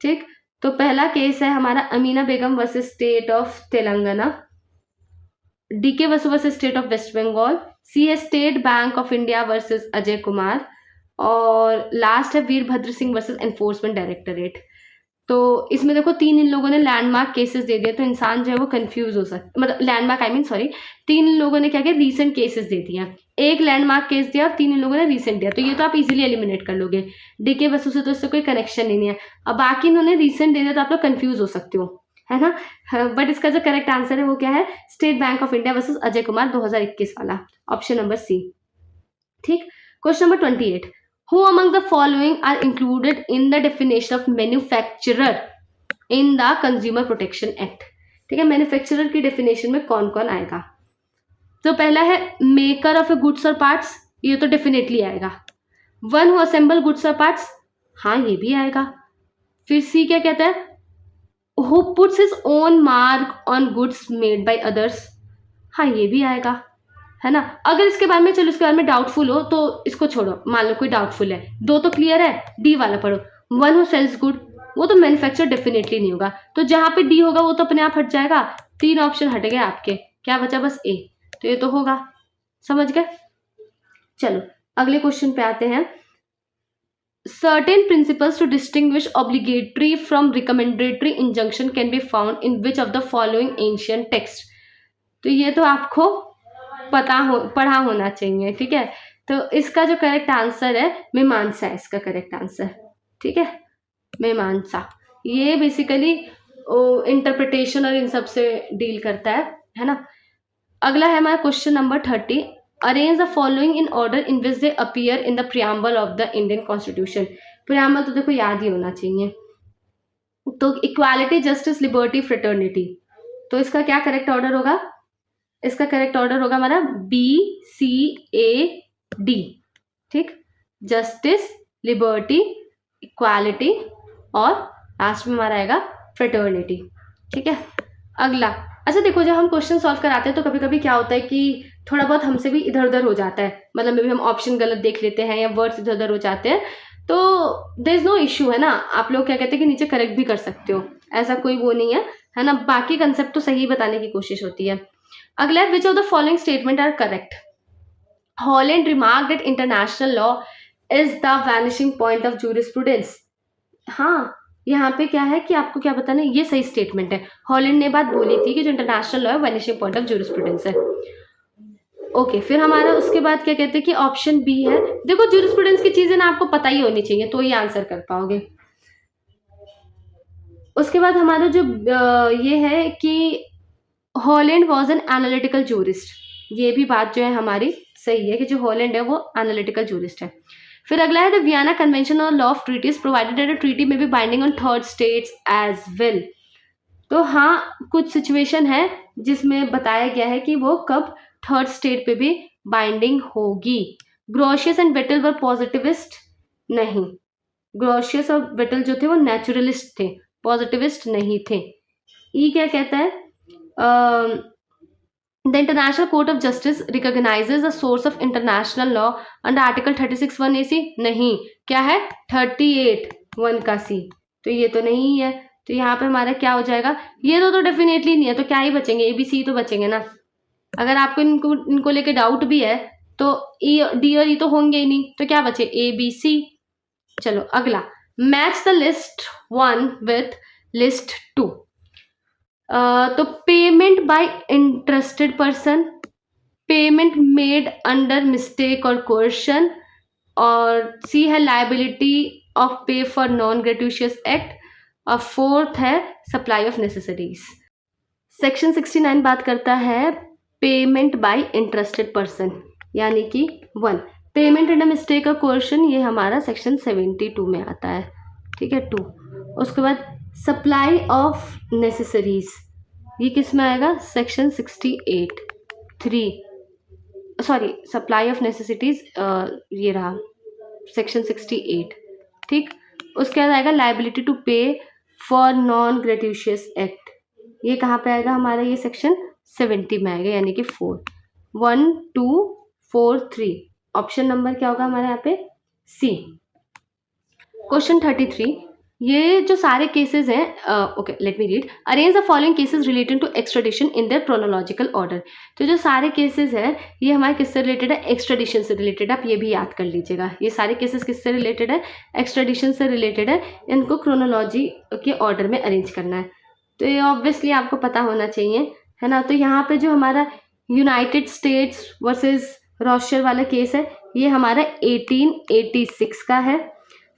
ठीक। तो पहला case है हमारा Amina Begum versus state of Telangana, DK Basu versus state of West Bengal, C है state bank of India versus Ajay Kumar, और last है Virbhadra Singh versus enforcement directorate. तो इसमें देखो तीन इन लोगों ने लैंडमार्क केसेस दे दिए, तो इंसान जो है वो कंफ्यूज हो सकता, मतलब लैंडमार्क तीन लोगों ने क्या किया, रीसेंट केसेस दे दिया, एक लैंडमार्क केस दिया और तीन इन लोगों ने रीसेंट दिया। तो ये तो आप इजीली एलिमिनेट कर लोगे, डीके वसु से तो इससे कोई कनेक्शन ही नहीं है। अब बाकी इन्होंने रीसेंट दे दिया तो आप लोग कंफ्यूज हो सकते हो, है ना। बट इसका जो करेक्ट आंसर है वो क्या है, state bank of India versus Ajay Kumar 2021 वाला, ऑप्शन नंबर सी, ठीक। Question number 28, who among the following are included in the definition of manufacturer in the consumer protection act, ठीक है। मैन्युफैक्चरर की डेफिनेशन में कौन कौन आएगा? तो पहला है मेकर ऑफ ए गुड्स और पार्ट्स, ये तो डेफिनेटली आएगा। वन हु असेंबल गुड्स और पार्ट्स, हाँ ये भी आएगा। फिर सी क्या कहता है, who puts his own mark on goods made by others, हाँ ये भी आएगा, है ना। अगर इसके बारे में, चलो इसके बारे में डाउटफुल हो तो इसको छोड़ो, मान लो कोई डाउटफुल है, दो तो क्लियर है, डी वाला पढ़ो। वन हु सेल्स गुड, वो तो मैन्युफैक्चर डेफिनेटली नहीं होगा, तो जहां पे डी होगा वो तो अपने आप हट जाएगा, तीन ऑप्शन हट गए आपके, क्या बचा बस ए, तो ये तो होगा, समझ गए। चलो अगले क्वेश्चन पे आते हैं। Certain principles to distinguish obligatory from recommendatory injunction can be found in which of the following ancient text? तो ये तो आपको पढ़ा होना चाहिए, ठीक है। तो इसका जो करेक्ट आंसर है मीमांसा है, इसका करेक्ट आंसर, ठीक है, मीमांसा। ये बेसिकली इंटरप्रिटेशन और इन सब से डील करता है ना। अगला है हमारा question number 30, arrange the following in order in which they appear in the preamble of the Indian constitution. Preamble तो देखो याद ही होना चाहिए। तो इक्वालिटी, जस्टिस, लिबर्टी, फ्रेटर्निटी, तो इसका क्या करेक्ट ऑर्डर होगा? इसका करेक्ट ऑर्डर होगा हमारा BCAD। ठीक, जस्टिस, लिबर्टी, इक्वालिटी और लास्ट में हमारा आएगा फ्रेटर्निटी। ठीक है, अगला। अच्छा देखो, जब हम क्वेश्चन सॉल्व कराते हैं तो कभी कभी क्या होता है कि थोड़ा बहुत हमसे भी इधर उधर हो जाता है, मतलब मे भी हम ऑप्शन गलत देख लेते हैं या वर्ड्स इधर उधर हो जाते हैं, तो देयर इज नो इश्यू, है ना। आप लोग क्या कहते हैं कि नीचे करेक्ट भी कर सकते हो, ऐसा कोई वो नहीं है ना। बाकी कंसेप्ट तो सही बताने की कोशिश होती है। अगला, which of the following statement are correct? Holland remark that international law is the vanishing point of jurisprudence. हाँ, यहाँ पे क्या है कि आपको क्या बताना है, ये सही स्टेटमेंट है। हॉलैंड ने बात बोली थी कि जो इंटरनेशनल लॉ है वैनिशिंग पॉइंट ऑफ जूरिस्प्रूडेंस है। ओके, फिर हमारा उसके बाद क्या कहते हैं कि ऑप्शन बी है। देखो, जूरिस्प्रूडेंस की चीजें ना आपको पता ही होनी चाहिए तो ही आंसर कर पाओगे। उसके बाद हमारा जो ये है कि Holland was an analytical jurist, ये भी बात जो है हमारी सही है कि जो हॉलैंड है वो एनालिटिकल जूरिस्ट है। फिर अगला है the Vienna convention on law of treaties provided that a treaty may be binding on third states as well. तो हाँ, कुछ सिचुएशन है जिसमें बताया गया है कि वो कब थर्ड स्टेट पे भी बाइंडिंग होगी। Grotius and Vettel were positivist नहीं, ग्रोशियस और वेटल जो थे वो नेचुरलिस्ट थे, पॉजिटिविस्ट नहीं थे। ई क्या कहता है? The International Court of Justice recognizes the source of international law under Article 36(1) AC। नहीं, क्या है? 38(1) का C, तो ये तो नहीं है। तो यहाँ पे हमारा क्या हो जाएगा? ये तो डेफिनेटली नहीं है, तो क्या ही बचेंगे? ABC तो बचेंगे ना। अगर आपको इनको लेके डाउट भी है तो D और E तो होंगे ही नहीं, तो क्या बचे? ABC। चलो अगला, match the list 1 with list 2। तो payment by interested person, payment made under mistake और कोर्शन, और सी है लायबिलिटी ऑफ पे फॉर नॉन ग्रेट्यूशियस एक्ट, और फोर्थ है सप्लाई ऑफ नेसेसरीज। सेक्शन 69 बात करता है पेमेंट बाय इंटरेस्टेड पर्सन, यानी कि 1 पेमेंट अंडर मिस्टेक और कोर्शन, ये हमारा सेक्शन 72 में आता है। ठीक है, 2। उसके बाद सप्लाई ऑफ नेसेसरीज, ये किस में आएगा? Section 68। 3 sorry, supply of necessities ये रहा सेक्शन 68। ठीक, उसके बाद आएगा लायबिलिटी टू पे फॉर नॉन ग्रेट्यूशियस एक्ट, ये कहाँ पे आएगा हमारा? ये सेक्शन 70 में आएगा, यानी कि 4। 1 2 4 3, ऑप्शन नंबर क्या होगा हमारे यहाँ पे? सी। क्वेश्चन 33, ये जो सारे केसेस हैं, okay let me read. Arrange the following cases related to extradition in their chronological order. तो जो सारे केसेस हैं ये हमारे किससे रिलेटेड है? एक्सट्रेडिशन से रिलेटेड। आप ये भी याद कर लीजिएगा, ये सारे केसेस किससे रिलेटेड है? एक्सट्रेडिशन से रिलेटेड है। इनको क्रोनोलॉजी के ऑर्डर में अरेंज करना है, तो ये ऑब्वियसली आपको पता होना चाहिए, है ना। तो यहाँ पे जो हमारा यूनाइटेड स्टेट्स वर्सेस रॉशर वाला केस है ये हमारा 1886 का है।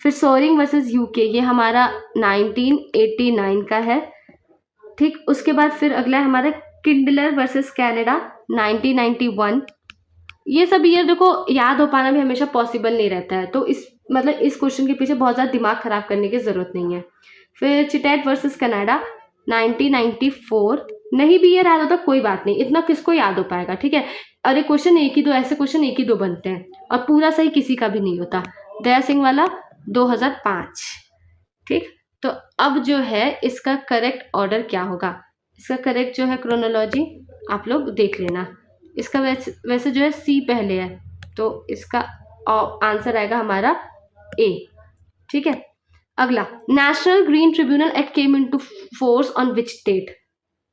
फिर सोरिंग वर्सेस यूके, ये हमारा 1989 का है। ठीक, उसके बाद फिर अगला है हमारा किंडलर वर्सेस कनाडा 1991। ये सब ईयर देखो याद हो पाना भी हमेशा पॉसिबल नहीं रहता है, तो इस इस क्वेश्चन के पीछे बहुत ज़्यादा दिमाग खराब करने की ज़रूरत नहीं है। फिर चिटेट वर्सेस कनाडा 1994, नहीं भी ये याद होता कोई बात नहीं, इतना किसको याद हो पाएगा। ठीक है, अरे क्वेश्चन एक ही दो, ऐसे क्वेश्चन एक ही दो बनते हैं और पूरा सही किसी का भी नहीं होता। दया सिंह वाला 2005। ठीक, तो अब जो है इसका करेक्ट ऑर्डर क्या होगा? इसका करेक्ट जो है क्रोनोलॉजी आप लोग देख लेना। इसका वैसे जो है सी पहले है, तो इसका आंसर आएगा हमारा ए। ठीक है, अगला, national green tribunal act came into force on which date?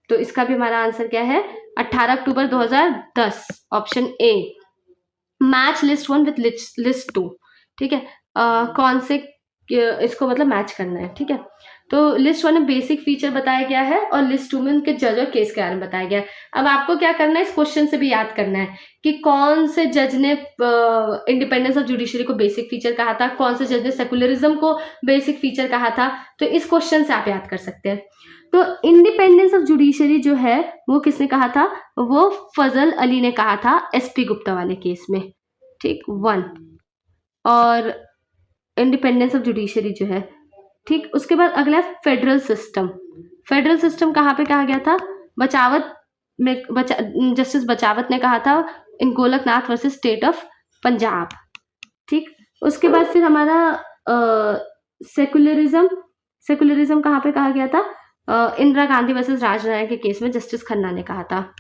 तो इसका भी हमारा आंसर क्या है? 18 October 2010, option A. Match list 1 with list 2। ठीक है, कौन से इसको मैच करना है। ठीक है, तो लिस्ट 1 में बेसिक फीचर बताया गया है और लिस्ट 2 में उनके जज और केस के बारे में बताया गया है। अब आपको क्या करना है, इस क्वेश्चन से भी याद करना है कि कौन से जज ने इंडिपेंडेंस ऑफ जुडिशरी को बेसिक फीचर कहा था, कौन से जज ने सेकुलरिज्म को बेसिक फीचर कहा था। तो इस क्वेश्चन से आप याद कर सकते हैं। तो इंडिपेंडेंस ऑफ जुडिशरी जो है वो किसने कहा था, वो फजल अली ने कहा था एसपी गुप्ता वाले केस में, ठीक 1। और इंडिपेंडेंस ऑफ जुडिशरी जो है, ठीक। उसके बाद अगला फेडरल सिस्टम। फेडरल सिस्टम कहाँ पे कहा गया था, बचावत में जस्टिस बचावत ने कहा था in Golaknath versus state of Punjab, ठीक। उसके बाद फिर हमारा सेकुलरिज्म कहाँ पे कहा गया था, इंदिरा गांधी वर्सेस राजनायक के केस में जस्टिस खन्ना ने कहा था।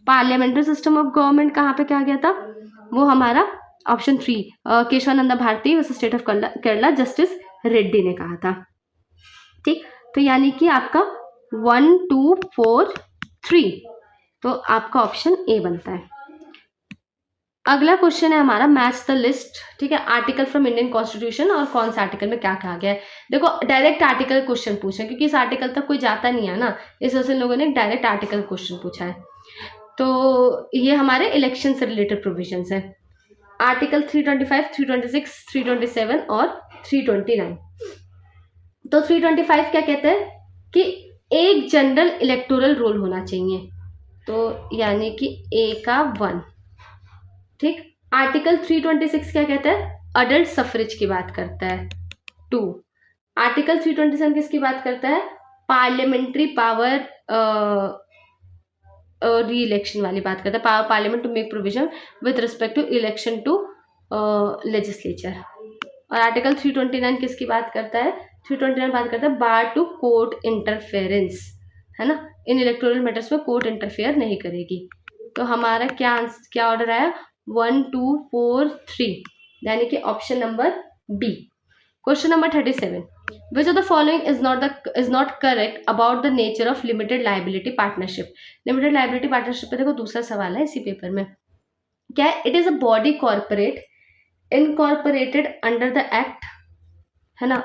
पार्लियामेंट्री सिस्टम ऑफ गवर्नमेंट कहाँ पे कहा गया था, वो हमारा option 3 Kesavananda Bharati versus state of Kerala justice Reddy ने कहा था, ठीक। तो यानी कि आपका 1 2 4 3, तो आपका ऑप्शन ए बनता है। अगला क्वेश्चन है हमारा मैच द लिस्ट, ठीक है। आर्टिकल फ्रॉम इंडियन कॉन्स्टिट्यूशन, और कौन सा आर्टिकल में क्या कहा गया है। देखो डायरेक्ट आर्टिकल क्वेश्चन पूछा, क्योंकि इस आर्टिकल तक कोई जाता नहीं है ना, इस वजह से लोगों ने डायरेक्ट आर्टिकल क्वेश्चन पूछा है। तो ये हमारे इलेक्शन से रिलेटेड प्रोविजंस है, आर्टिकल 325, 326, 327 और 329। तो 325 क्या कहते हैं कि एक जनरल इलेक्टोरल रोल होना चाहिए, तो यानी कि ए का 1, ठीक। आर्टिकल 326 क्या कहता है, अडल्ट सफरेज की बात करता है 2। आर्टिकल 327 किसकी बात करता है, पार्लियामेंट्री पावर री इलेक्शन वाली बात करता है, power parliament to make provision with respect to election to legislature. और आर्टिकल 329 किसकी बात करता है, 329 बात करता है बार टू कोर्ट इंटरफेरेंस, है ना, इन इलेक्टोरल मैटर्स में कोर्ट इंटरफेयर नहीं करेगी। तो हमारा क्या ऑर्डर आया, 1 2 4 3, यानी कि option number B. Question number 37, which of the following is not correct about the nature of limited liability partnership. Limited liability partnership पे देखो दूसरा सवाल है इसी पेपर में, क्या है, it is a body corporate incorporated under the act, है ना,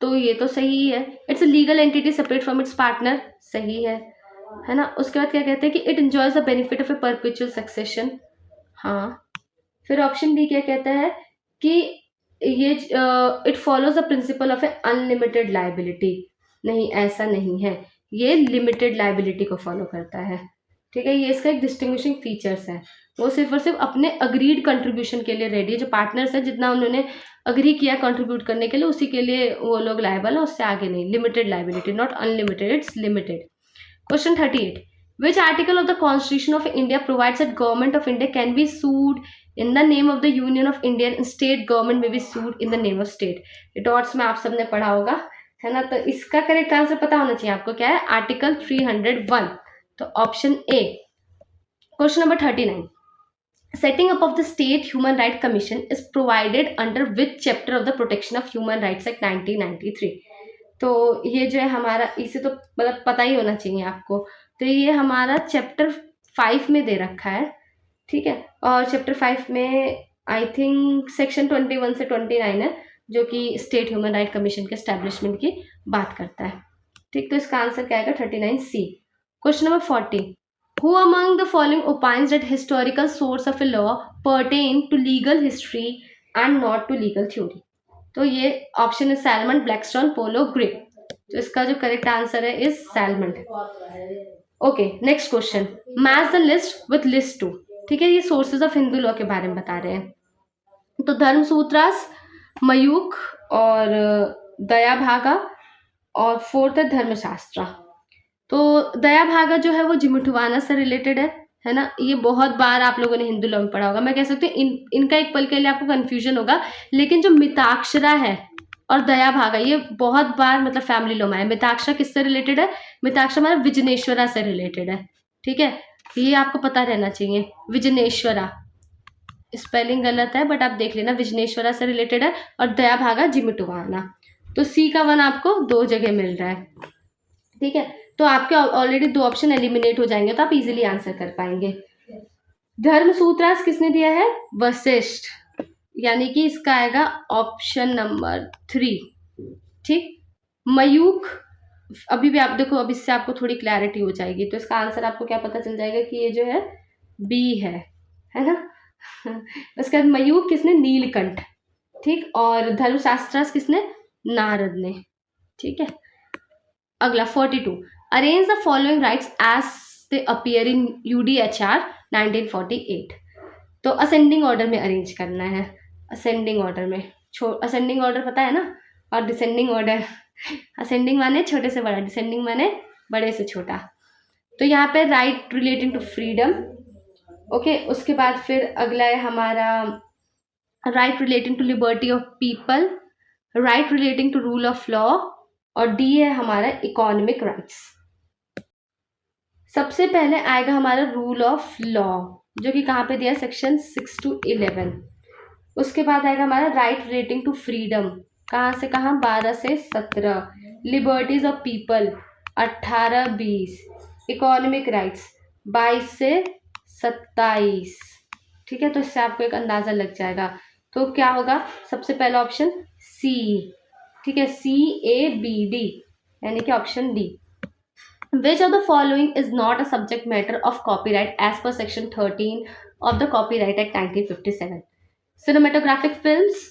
तो ये तो सही है। It's a legal entity separate from its partner, सही है ना। उसके बाद क्या कहते हैं कि it enjoys the benefit of A perpetual succession, हाँ। फिर ऑप्शन बी क्या कहता है कि ये it follows the principle of A unlimited liability, नहीं ऐसा नहीं है, ये लिमिटेड लाइबिलिटी को फॉलो करता है, ठीक है। ये इसका एक डिस्टिंग्विशिंग फीचर्स है, वो सिर्फ और सिर्फ अपने अग्रीड कंट्रीब्यूशन के लिए रेडी है, जो पार्टनर्स है जितना उन्होंने अग्री किया कंट्रीब्यूट करने के लिए उसी के लिए वो लोग लायबल है, उससे आगे नहीं। Limited liability, not unlimited, it's limited. Question 38, which article of the Constitution of India provides that Government of India can be sued in the name of the Union of India and state government may be sued in the name of state। Dots में आप सबने पढ़ा होगा, है ना, तो इसका correct answer पता होना चाहिए आपको, क्या है, आर्टिकल 301, तो option A. Question number 39, setting up of the state human right commission is provided under which chapter of the protection of human rights act 1993। तो ये जो है हमारा, इसे तो मतलब पता ही होना चाहिए आपको, तो ये हमारा चैप्टर 5 में दे रखा है, ठीक है। और चैप्टर 5 में आई थिंक सेक्शन 21 से 29 है, जो कि स्टेट ह्यूमन राइट कमीशन के एस्टेब्लिशमेंट की बात करता है, ठीक। तो इसका आंसर क्या आएगा, 39C। Question number 40, who among the following opines that historical source of a law pertain to legal history and not to legal theory। तो ये ऑप्शन है सैलमन, ब्लैकस्टोन, पोलो, ग्रे। तो इसका जो करेक्ट आंसर है is salmon. Okay, next question, match the list with list 2, ठीक है। ये सोर्सेज ऑफ हिंदू लॉ के बारे में बता रहे हैं, तो धर्मसूत्रास, मयूख और दया भागा, और फोर्थ है धर्मशास्त्रा। तो दया भागा जो है वो जिमुठवाना से रिलेटेड है ना, ये बहुत बार आप लोगों ने हिंदू लॉ में पढ़ा होगा। मैं कह सकती हूँ इनका एक पल के लिए आपको कंफ्यूजन होगा, लेकिन जो मिताक्षरा है और दया भागा ये बहुत बार मतलब फैमिली लॉ में है। मिताक्षरा किससे रिलेटेड है, मिताक्षरा हमारा विजनेश्वरा से रिलेटेड है, ठीक है, ये आपको पता रहना चाहिए। विजनेश्वरा, स्पेलिंग गलत है बट आप देख लेना, विजनेश्वरा से रिलेटेड है, और दया भागा जिमुठवाना। तो सी का 1 आपको 2 जगह मिल रहा है, ठीक है। तो आपके ऑलरेडी 2 ऑप्शन एलिमिनेट हो जाएंगे, तो आप इजीली आंसर कर पाएंगे। धर्मसूत्रास किसने दिया है, वशिष्ठ, यानी कि इसका आएगा ऑप्शन नंबर 3, ठीक। मयूख, अभी भी आप देखो, अब इससे आपको थोड़ी क्लैरिटी हो जाएगी, तो इसका आंसर आपको क्या पता चल जाएगा कि ये जो है बी है ना। उसके बाद मयूख किसने, नीलकंठ, ठीक, और धर्मशास्त्रास किसने, नारद ने, ठीक है। अगला 42, arrange the following rights as they appear in UDHR 1948। तो असेंडिंग ऑर्डर में अरेंज करना है, असेंडिंग ऑर्डर में। असेंडिंग ऑर्डर पता है ना, और डिसेंडिंग ऑर्डर, असेंडिंग माने छोटे से बड़ा, डिसेंडिंग माने बड़े से छोटा। तो यहाँ पे right relating to freedom, okay. उसके बाद फिर अगला है हमारा right relating to liberty of people, right relating to rule of law, और डी है हमारा इकोनॉमिक राइट्स। सबसे पहले आएगा हमारा रूल ऑफ लॉ, जो कि कहाँ पे दिया है, सेक्शन 6 to 11। उसके बाद आएगा हमारा राइट रिलेटिंग टू फ्रीडम, कहाँ से कहाँ, 12 से 17। Liberties of people 18-20। Economic rights 22 से 27। ठीक है, तो इससे आपको एक अंदाजा लग जाएगा। तो क्या होगा, सबसे पहला ऑप्शन सी, ठीक है, CABD, यानी कि option D. Which of the following is not a subject matter of copyright as per section 13 of the Copyright Act 1957? Cinematographic films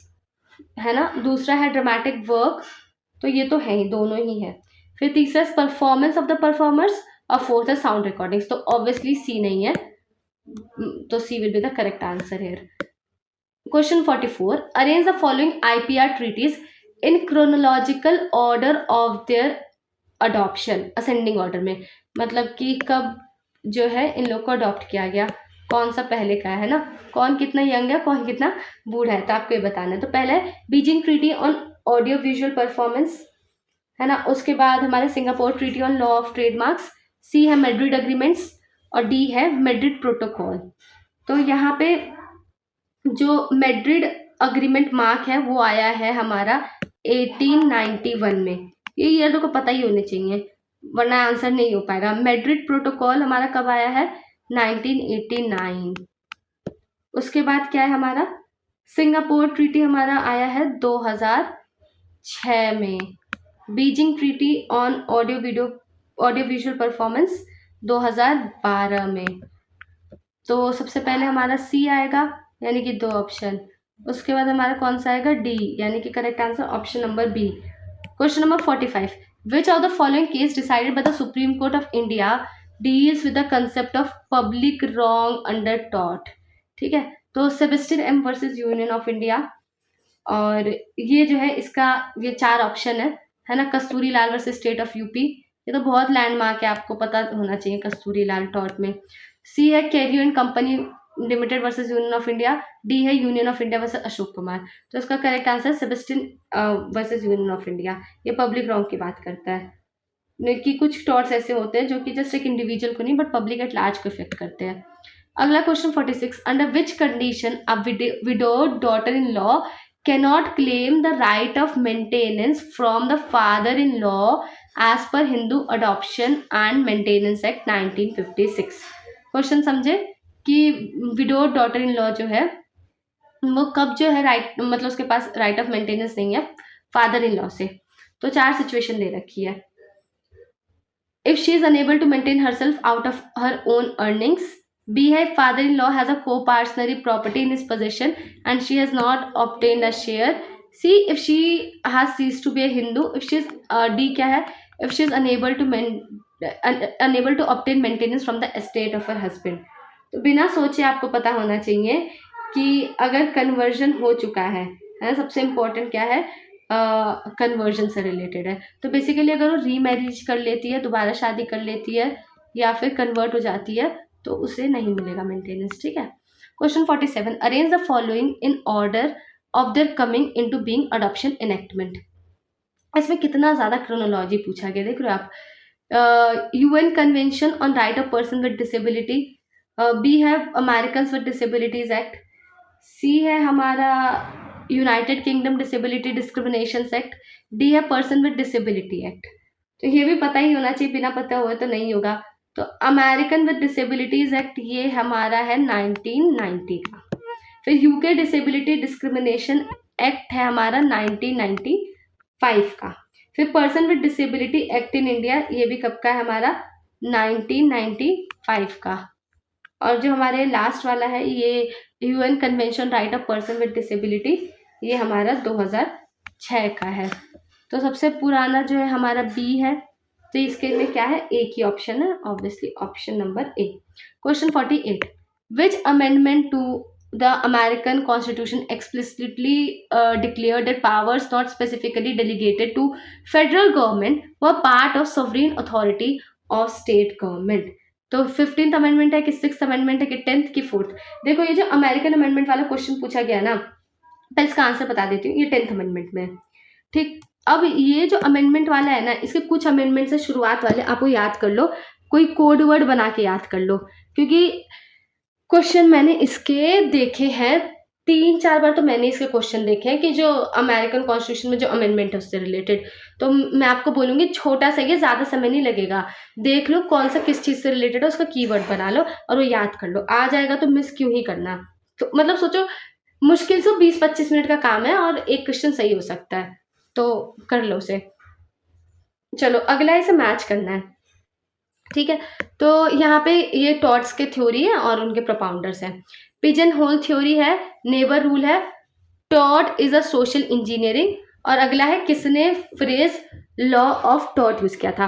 है ना, दूसरा है ड्रामेटिक वर्क, तो ये तो है ही, दोनों ही है। फिर तीसरा परफॉर्मेंस ऑफ द परफॉर्मर्स, और फोर्थ है साउंड रिकॉर्डिंग्स। तो ऑब्वियसली सी नहीं है, तो C will be the correct answer here. Question 44, arrange the following IPR treaties in chronological order of their adoption, ascending order में, मतलब कि कब जो है इन लोग को अडॉप्ट किया गया, कौन सा पहले का है ना, कौन कितना यंग है, कौन कितना बूढ़ा है, तो आपको ये बताना है। तो पहले है Beijing treaty on audio visual performance, है ना। उसके बाद हमारे Singapore treaty on law of trademarks, C है मैड्रिड अग्रीमेंट्स, और डी है मैड्रिड प्रोटोकॉल। तो यहाँ पे जो मैड्रिड अग्रीमेंट मार्क है वो आया है हमारा 1891 में। ये ईयर तो को पता ही होने चाहिए, वरना आंसर नहीं हो पाएगा। मैड्रिड प्रोटोकॉल हमारा कब आया है, 1989। उसके बाद क्या है हमारा, सिंगापुर ट्रीटी हमारा आया है 2006 में। Beijing treaty on audio visual performance 2012 में। तो सबसे पहले हमारा सी आएगा, यानी कि 2 ऑप्शन। उसके बाद हमारा कौन सा आएगा, डी, यानी कि correct answer option number B. Question number 45, which of the following case decided by the Supreme Court of India deals with the concept of public wrong under टॉट। ठीक है, तो Sebastian M versus union of India, और ये जो है इसका ये 4 ऑप्शन है ना। कस्तूरी लाल वर्सेस स्टेट ऑफ यूपी, ये तो बहुत लैंडमार्क है, आपको पता होना चाहिए कस्तूरी लाल टॉट में। सी है Carrio and company limited versus union of India, D है Union of India versus Ashok Kumar. तो इसका correct answer Sebastian versus union of India. ये पब्लिक रॉन्ग की बात करता है कि कुछ टॉर्ट्स ऐसे होते हैं जो कि जस्ट एक इंडिविजुअल को नहीं बट पब्लिक एट लार्ज को इफेक्ट करते हैं। अगला question 46, under which condition a widowed daughter in law cannot claim the right of maintenance from the father-in-law as per Hindu Adoption and Maintenance Act 1956। Question समझे कि widowed daughter in law जो है वो कब जो है राइट, मतलब उसके पास राइट ऑफ मेंटेनेंस नहीं है फादर इन लॉ से। तो 4 सिचुएशन दे रखी है। If she is unable to maintain herself out of her own earnings, B है father-in-law has a co-partnership property in his possession and she has not obtained a share. C, if she has ceased to be a Hindu. If she is D क्या है, if she is unable to obtain maintenance from the estate of her husband। तो बिना सोचे आपको पता होना चाहिए कि अगर कन्वर्जन हो चुका है ना, सबसे इम्पोर्टेंट क्या है, कन्वर्जन से रिलेटेड है। तो बेसिकली अगर वो रीमैरिज कर लेती है, दोबारा शादी कर लेती है, या फिर कन्वर्ट हो जाती है, तो उसे नहीं मिलेगा मेंटेनेंस। ठीक है। Question 47, arrange the following in order of there coming into being adoption enactment. इसमें कितना ज्यादा क्रोनोलॉजी पूछा गया, देख रहे हो आप। UN convention on right of person with disability, B है American with disabilities act, C है हमारा United Kingdom disability discrimination act, D है पर्सन विद डिसेबिलिटी एक्ट। तो ये भी पता ही होना चाहिए, बिना पता हुए तो नहीं होगा। तो अमेरिकन विद डिसेबिलिटीज एक्ट ये हमारा है 1990 का। फिर यूके डिसेबिलिटी डिस्क्रिमिनेशन एक्ट है हमारा 1995 का। फिर person with disability act in India, ये भी कब का है हमारा, 1995 का। और जो हमारे लास्ट वाला है ये UN convention right of person with disability, ये हमारा 2006 का है। तो सबसे पुराना जो है हमारा बी है, तो इसके में क्या है, एक ही ऑप्शन है, obviously option number A. Question 48, which amendment to the American Constitution explicitly declared that powers not specifically delegated to federal government were part of sovereign authority of state government। तो 15th अमेंडमेंट है कि 6th amendment है कि 10th की 4th। देखो ये जो American amendment वाला क्वेश्चन पूछा गया ना, पहले इसका आंसर बता देती हूँ, ये 10th अमेंडमेंट में है। ठीक, अब ये जो अमेंडमेंट वाला है ना, इसके कुछ अमेंडमेंट से शुरुआत वाले आपको याद कर लो, कोई कोड वर्ड बना के याद कर लो, क्योंकि क्वेश्चन मैंने इसके देखे हैं 3-4 बार, तो मैंने इसके क्वेश्चन देखे हैं कि जो अमेरिकन कॉन्स्टिट्यूशन में जो अमेंडमेंट है उससे रिलेटेड। तो मैं आपको बोलूँगी छोटा सा, ये ज़्यादा समय नहीं लगेगा, देख लो कौन सा किस चीज़ से रिलेटेड है, उसका कीवर्ड बना लो और वो याद कर लो, आ जाएगा तो मिस क्यों ही करना। तो मतलब सोचो मुश्किल से 20-25 मिनट का काम है और एक क्वेश्चन सही हो सकता है, तो कर लो उसे। चलो अगला इसे मैच करना है, ठीक है। तो यहाँ पे ये टॉट्स के थ्योरी है और उनके प्रोपाउंडर्स हैं। पिजन होल थ्योरी है, नेबर रूल है, taught is a social engineering, और अगला है किसने phrase law of taught use किया था।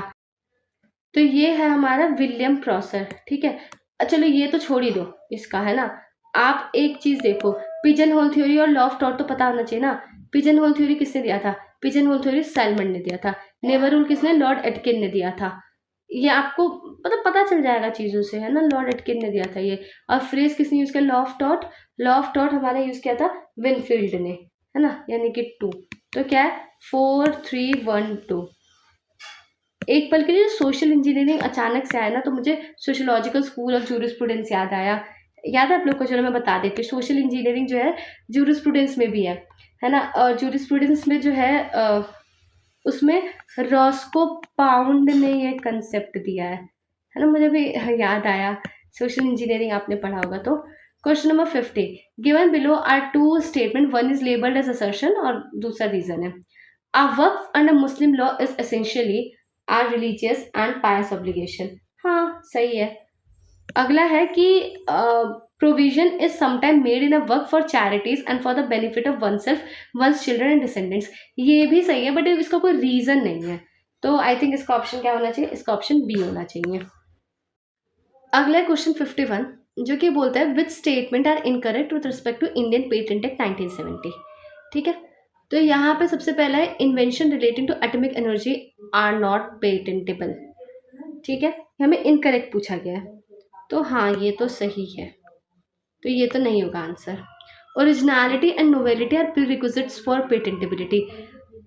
तो ये है हमारा विलियम प्रॉसर, ठीक है। चलो ये तो छोड़ ही दो इसका, है ना। आप एक चीज देखो, पिजन होल थ्योरी और लॉ ऑफ टॉट तो पता होना चाहिए ना। पिजन होल थ्योरी किसने दिया था, पिजन होल थ्योरी सैलमन ने दिया था। नेबर रूल किसने, लॉर्ड एटकिन ने दिया था। ये आपको मतलब पता चल जाएगा चीज़ों से, है ना, लॉर्ड एटकिन ने दिया था ये। और फ्रेज किसने यूज़ किया, law of taught, law of taught हमारा यूज़ किया था विनफील्ड ने, है ना, यानी कि 2। तो क्या है 4 3 1 2। एक पल के लिए सोशल इंजीनियरिंग अचानक से आया ना, तो मुझे सोशोलॉजिकल स्कूल ऑफ जूरिस्प्रूडेंस याद आया। याद है आप लोग को, चलो मैं बता देती हूँ। सोशल इंजीनियरिंग जो है जूरिस्प्रूडेंस में भी है ना। और जूरिस्प्रूडेंस में जो है उसमें रॉस्को पाउंड ने ये कंसेप्ट दिया है ना, मुझे भी याद आया, सोशल इंजीनियरिंग आपने पढ़ा होगा। तो question number 50, given below are 2 statement, one is labelled as assertion और दूसरा रीजन है। A waqf under Muslim law is essentially a religious and pious obligation. हाँ सही है। अगला है कि provision is sometime made in a work for charities and for the benefit of one self, one's children and descendants. ये भी सही है, बट इसका कोई रीजन नहीं है, तो आई थिंक इसका ऑप्शन क्या होना चाहिए, इसका ऑप्शन बी होना चाहिए। अगला क्वेश्चन 51, जो कि बोलता है which statement are incorrect with respect to Indian patent act 1970। ठीक है, तो यहाँ पे सबसे पहला है invention relating to atomic energy are not patentable. ठीक है, हमें इनकरेक्ट पूछा गया है, तो हाँ ये तो सही है, तो ये तो नहीं होगा answer. Originality and novelty are prerequisites for patentability.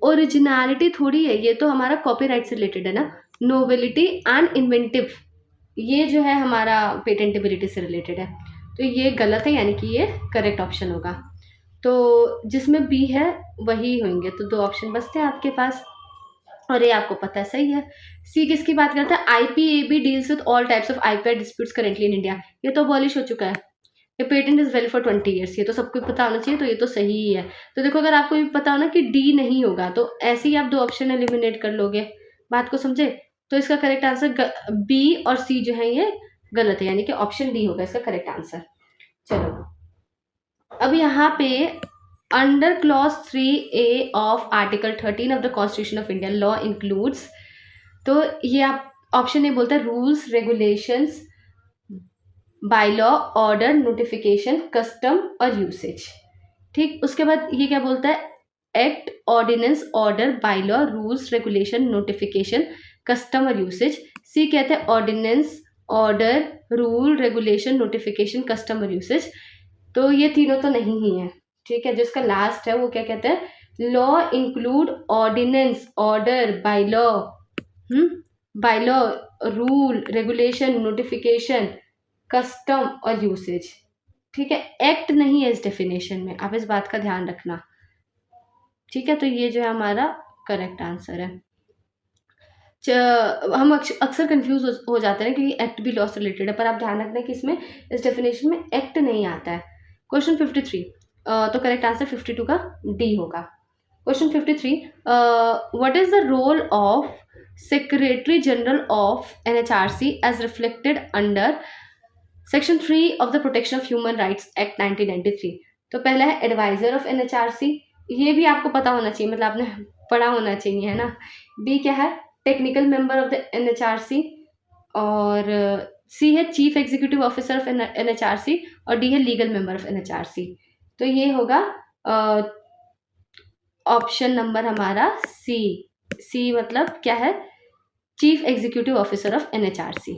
Originality थोड़ी है, ये तो हमारा कॉपीराइट से रिलेटेड है ना। नोवेलिटी एंड इन्वेंटिव ये जो है हमारा पेटेंटेबिलिटी से रिलेटेड है, तो ये गलत है, यानी कि ये करेक्ट ऑप्शन होगा। तो जिसमें बी है वही होंगे, तो 2 ऑप्शन बचते हैं आपके पास, और ये आपको पता है सही है। सी किसकी बात करता है, IPAB deals with all types of IPR disputes currently in India. ये तो अबॉलिश हो चुका है। ये patent is valid for 20 years, ये तो सबको पता होना चाहिए, तो ये तो सही ही है। तो देखो अगर आपको ये पता हो ना कि डी नहीं होगा, तो ऐसे ही आप 2 ऑप्शन एलिमिनेट कर लोगे, बात को समझे। तो इसका करेक्ट आंसर बी और सी जो है ये गलत है, यानी कि ऑप्शन डी होगा इसका करेक्ट आंसर। चलो अब यहाँ पे under clause 3A of article 13 of the constitution of India law includes, तो ये आप ऑप्शन ए बोलता है rules, regulations, bye law, order, notification, custom और यूसेज। ठीक, उसके बाद ये क्या बोलता है, act, ordinance, order, bye law, rules, regulation, notification, custom और यूसेज। सी कहते हैं ordinance, order, rule, regulation, notification, custom और यूसेज। तो ये तीनों तो नहीं ही है, ठीक है। जिसका लास्ट है वो क्या कहते हैं, law include ordinance, order, by law, rule, regulation, notification, custom और यूसेज। ठीक है, एक्ट नहीं है इस डेफिनेशन में, आप इस बात का ध्यान रखना, ठीक है। तो ये जो है हमारा करेक्ट आंसर है। हम अक्सर कंफ्यूज हो जाते हैं क्योंकि एक्ट भी लॉ से रिलेटेड है, पर आप ध्यान रखना कि इसमें इस डेफिनेशन में एक्ट नहीं आता है। क्वेश्चन 53, तो करेक्ट आंसर 52 का डी होगा। Question 53, what is the role of secretary general of NHRC as reflected under section 3 of the protection of human rights act 1993। तो पहला है एडवाइजर ऑफ NHRC, ये भी आपको पता होना चाहिए, मतलब आपने पढ़ा होना चाहिए, है ना। बी क्या है, technical member of the NHRC, और सी है chief executive officer of NHRC, और डी है लीगल मेंबर ऑफ NHRC। तो ये होगा ऑप्शन नंबर हमारा सी। सी मतलब क्या है? Chief executive officer of NHRC।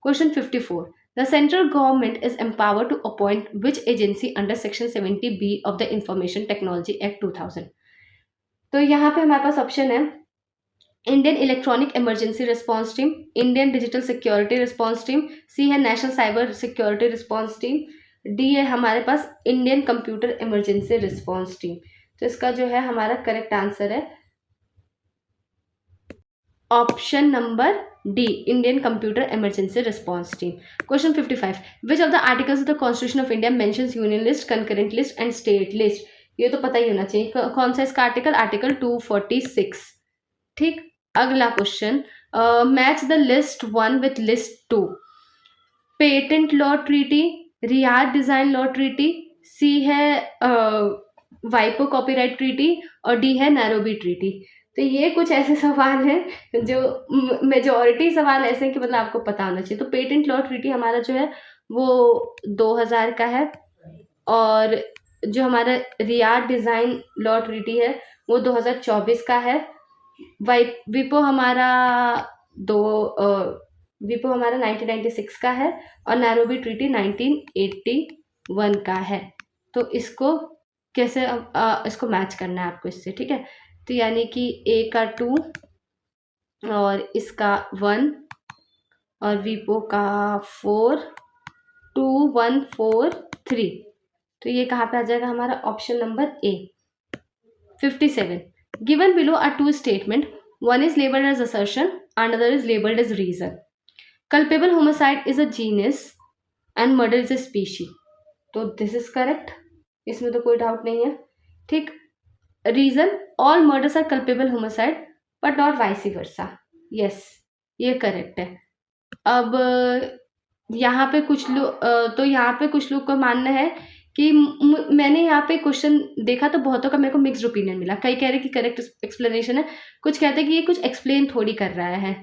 Question 54, the central government is empowered to appoint which agency under section 70B of the Information Technology Act 2000। तो यहाँ पे हमारे पास ऑप्शन है Indian electronic emergency response team, Indian digital security response team, C है national cyber security response team, D है हमारे पास Indian computer emergency response team. तो इसका जो है हमारा करेक्ट आंसर है option number D, Indian computer emergency response team. Question 55, which of the articles of the constitution of India mentions union list, concurrent list and state list? ये तो पता ही होना चाहिए। कौन सा इसका आर्टिकल? आर्टिकल 246। ठीक, अगला question, match the list 1 with list 2। Patent law treaty, Riyadh design law treaty, C है वाइपो कॉपीराइट ट्रीटी, और डी है नैरोबी ट्रीटी। तो ये कुछ ऐसे सवाल हैं जो मेजॉरिटी सवाल ऐसे हैं कि मतलब आपको पता होना चाहिए। तो पेटेंट लॉ ट्रीटी हमारा जो है वो 2000 का है, और जो हमारा रियाद डिज़ाइन लॉ ट्रीटी है वो 2024 का है। विपो हमारा विपो हमारा 1996 का है, और नैरोबी ट्रीटी 1981 का है। तो इसको कैसे इसको मैच करना है आपको इससे, ठीक है? तो यानी कि ए का 2 और इसका 1 और विपो का 4, 2 1 4 3। तो ये कहाँ पे आ जाएगा हमारा? Option number A. 57, given below are 2 statement, one is labeled as assertion, another is labeled as reason. Culpable homicide is a genus and murder is a species. तो this is correct, इसमें तो कोई डाउट नहीं है। ठीक, reason, all murders are culpable homicide but not vice versa. yes, ये correct है। अब यहाँ पे कुछ लोग तो यहाँ पे कुछ लोग का मानना है कि मैंने यहाँ पे क्वेश्चन देखा तो बहुतों का मेरे को मिक्स्ड ओपिनियन मिला। कई कह रहे कि करेक्ट एक्सप्लेनेशन है, कुछ कहते हैं कि ये कुछ एक्सप्लेन थोड़ी कर रहा है।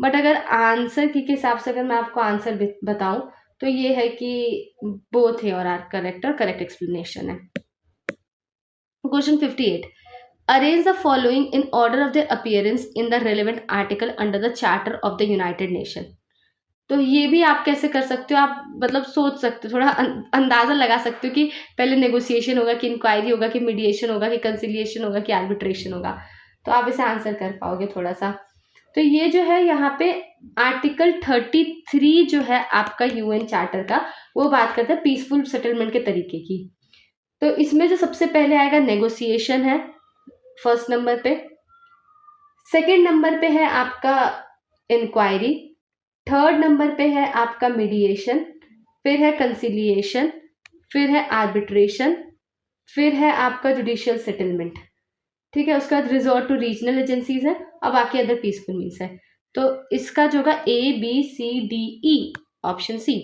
बट अगर आंसर के हिसाब से अगर मैं आपको आंसर बताऊं तो ये है कि बोथ है और आर करेक्ट, और करेक्ट एक्सप्लेनेशन है। Question 58, arrange the following in order of the appearance in the relevant article under the charter of the United nation. तो ये भी आप कैसे कर सकते हो? आप मतलब सोच सकते हो, थोड़ा अंदाज़ा लगा सकते हो कि पहले नेगोशिएशन होगा, कि इंक्वायरी होगा, कि मीडिएशन होगा, कि कंसिलिएशन होगा, कि आर्बिट्रेशन होगा। तो आप इसे आंसर कर पाओगे थोड़ा सा। तो ये जो है यहाँ पे आर्टिकल 33 जो है आपका यूएन चार्टर का, वो बात करता है पीसफुल सेटलमेंट के तरीके की। तो इसमें जो सबसे पहले आएगा नेगोशिएशन है फर्स्ट नंबर पे, सेकेंड नंबर पे है आपका इंक्वायरी, थर्ड नंबर पे है आपका मीडिएशन, फिर है कंसिलिएशन, फिर है आर्बिट्रेशन, फिर है आपका जुडिशियल सेटलमेंट। ठीक है, उसके बाद रिजॉर्ट टू रीजनल एजेंसीज है, और बाकी अदर पीसफुल मीन्स है। तो इसका जो होगा ABCDE, option C.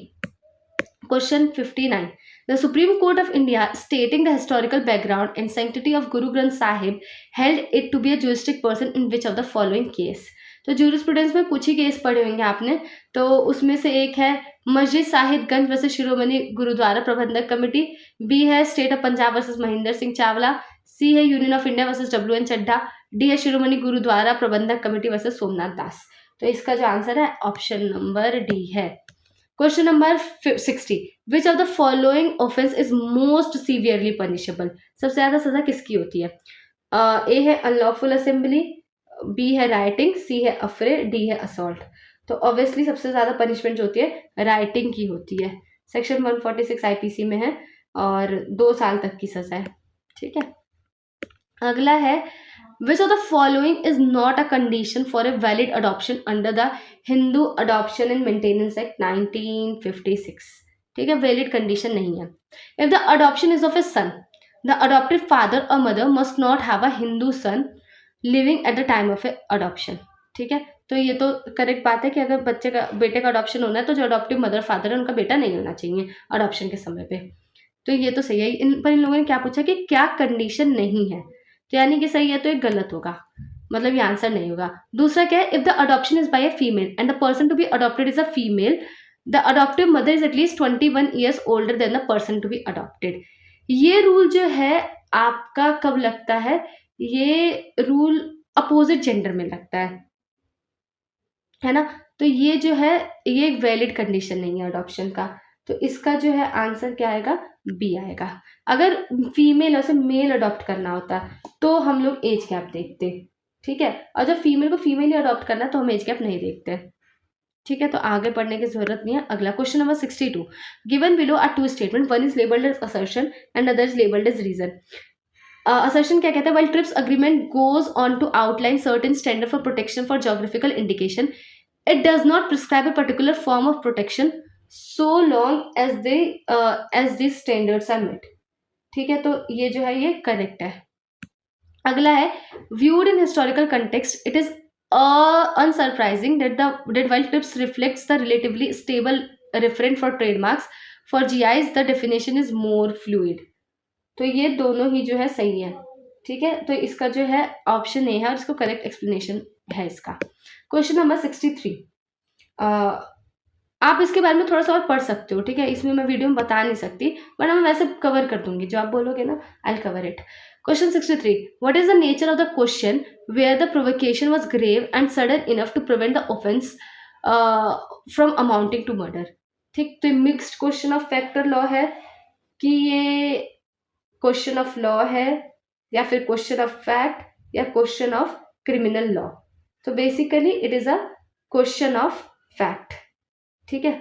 Question 59, the Supreme Court of India stating the historical background and sanctity of Guru Granth Sahib held it to be a juristic person in which of the following case. तो jurisprudence में कुछ ही case पढ़े होंगे आपने, तो उसमें से एक है Masjid Sahib Ganj versus Shiromani Gurdwara Prabandhak committee, B है state of Punjab versus Mahendra Singh Chawla, C है Union of India versus WN Chadha, D है शिरोमणि गुरुद्वारा प्रबंधक कमेटी वर्सेस सोमनाथ दास। तो इसका जो आंसर है ऑप्शन नंबर डी है। Question number 60, which of the following offence is most severely punishable? सबसे ज्यादा सजा किसकी होती है? ए है अनलॉफुल असेंबली, बी है राइटिंग, सी है अफरे, डी है असॉल्ट। तो ऑब्वियसली सबसे ज़्यादा पनिशमेंट जो होती है राइटिंग की होती है। सेक्शन 146 IPC में है और 2 साल तक की सजा है। ठीक है, अगला है which of the following is not a condition for a valid adoption under the Hindu adoption and maintenance act 1956। ठीक है, वैलिड कंडीशन नहीं है। If the adoption is of a son, the adopted father और mother must not have a Hindu son living at the time of a adoption. ठीक है, तो ये तो करेक्ट बात है कि अगर बेटे का अडॉप्शन होना है तो जो अडॉप्टिव मदर फादर है उनका बेटा नहीं होना चाहिए अडॉप्शन के समय पे। तो ये तो सही है। इन लोगों ने क्या पूछा कि क्या कंडीशन नहीं है, तो यानी कि सही है तो एक गलत होगा। मतलब ये आंसर नहीं होगा। दूसरा क्या है, if the adoption is by a female and the person to be adopted is a female, the adoptive mother is at least 21 years older than the person to be adopted. ये रूल जो है आपका कब लगता है, ये रूल अपोजिट जेंडर में लगता है ना। तो ये जो है ये एक वैलिड कंडीशन नहीं है अडॉप्शन का। तो इसका जो है आंसर क्या आएगा, बी आएगा। अगर फीमेल और से मेल अडॉप्ट करना होता तो हम लोग एज गैप देखते, ठीक है। और जब फीमेल को फीमेल ही अडॉप्ट करना तो हम एज गैप नहीं देखते, ठीक है। तो आगे पढ़ने की जरूरत नहीं है। अगला question number 62, given below are two statement, one is labelled as assertion and other is labelled as reason. Assertion क्या कहता है, while TRIPS agreement goes on to outline certain standard for protection for geographical indication, it does not prescribe a particular form of protection so long as these standards are met, ठीक है। तो ये जो है ये करेक्ट है। अगला है, viewed in historical context it is unsurprising that while TRIPS reflects the relatively stable referent for trademarks, for GIs the definition is more fluid। तो ये दोनों ही जो है सही है, ठीक है। तो इसका जो है ऑप्शन ए है और इसको करेक्ट एक्सप्लेनेशन है इसका। क्वेश्चन नंबर 63, आप इसके बारे में थोड़ा सा और पढ़ सकते हो, ठीक है। इसमें मैं वीडियो में बता नहीं सकती, वरना मैं वैसे कवर कर दूंगी, जो आप बोलोगे ना I will cover it. Question 63, what is the nature of the question where the provocation was grave and sudden enough to prevent the offence from amounting to murder, ठीक। तो mixed question of fact or law है कि ये question of law है या फिर question of fact या question of criminal law. तो basically it is a question of fact, ठीक है।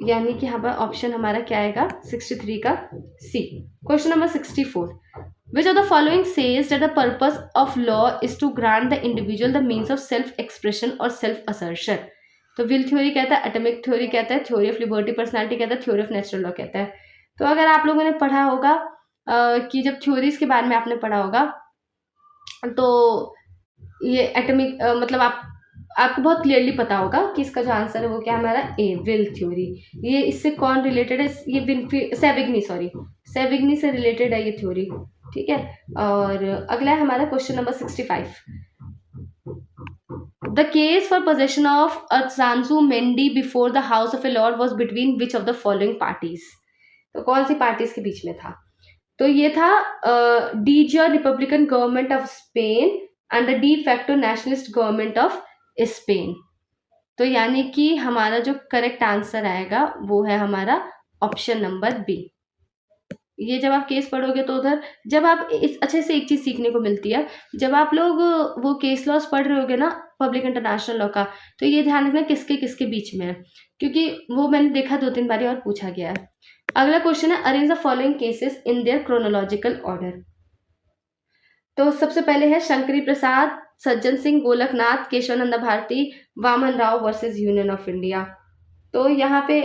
यानी कि यहाँ पर ऑप्शन हमारा क्या आएगा 63 का C. Question number 64, which of the following says that the purpose of law is to grant the individual the means of self expression और सेल्फ असर्शन। तो विल थ्योरी कहता है, एटॉमिक थ्योरी कहता है, थ्योरी ऑफ लिबर्टी पर्सनालिटी कहता है, theory of natural law कहता है। तो अगर आप लोगों ने पढ़ा होगा कि जब थ्योरीज के बारे में आपने पढ़ा होगा तो ये एटॉमिक मतलब आपको बहुत क्लियरली पता होगा कि इसका जो आंसर है वो क्या हमारा ए, विल थ्योरी। ये इससे कौन रिलेटेड है, ये सेविग्नी से रिलेटेड है ये थ्योरी, ठीक है। और अगला है हमारा question number 65, the case for possession of Alfonso Mendy before the House of a lord was between which of the following parties. तो कौन सी पार्टीज के बीच में था, तो ये था de jure republican government of Spain and the de facto nationalist government of Spain. तो यानी कि हमारा जो करेक्ट आंसर आएगा वो है हमारा ऑप्शन नंबर बी। ये जब आप केस पढ़ोगे तो उधर जब आप इस अच्छे से एक चीज़ सीखने को मिलती है, जब आप लोग वो केस लॉस पढ़ रहे होगे ना पब्लिक इंटरनेशनल लॉ का, तो ये ध्यान रखना किसके किसके बीच में है, क्योंकि वो मैंने देखा 2-3 बारी और पूछा गया है। अगला क्वेश्चन है, arrange the following cases in their chronological order. तो सबसे पहले है Shankari Prasad, Sajjan Singh, Golaknath, Kesavananda Bharati, Waman Rao versus union of India. तो यहाँ पे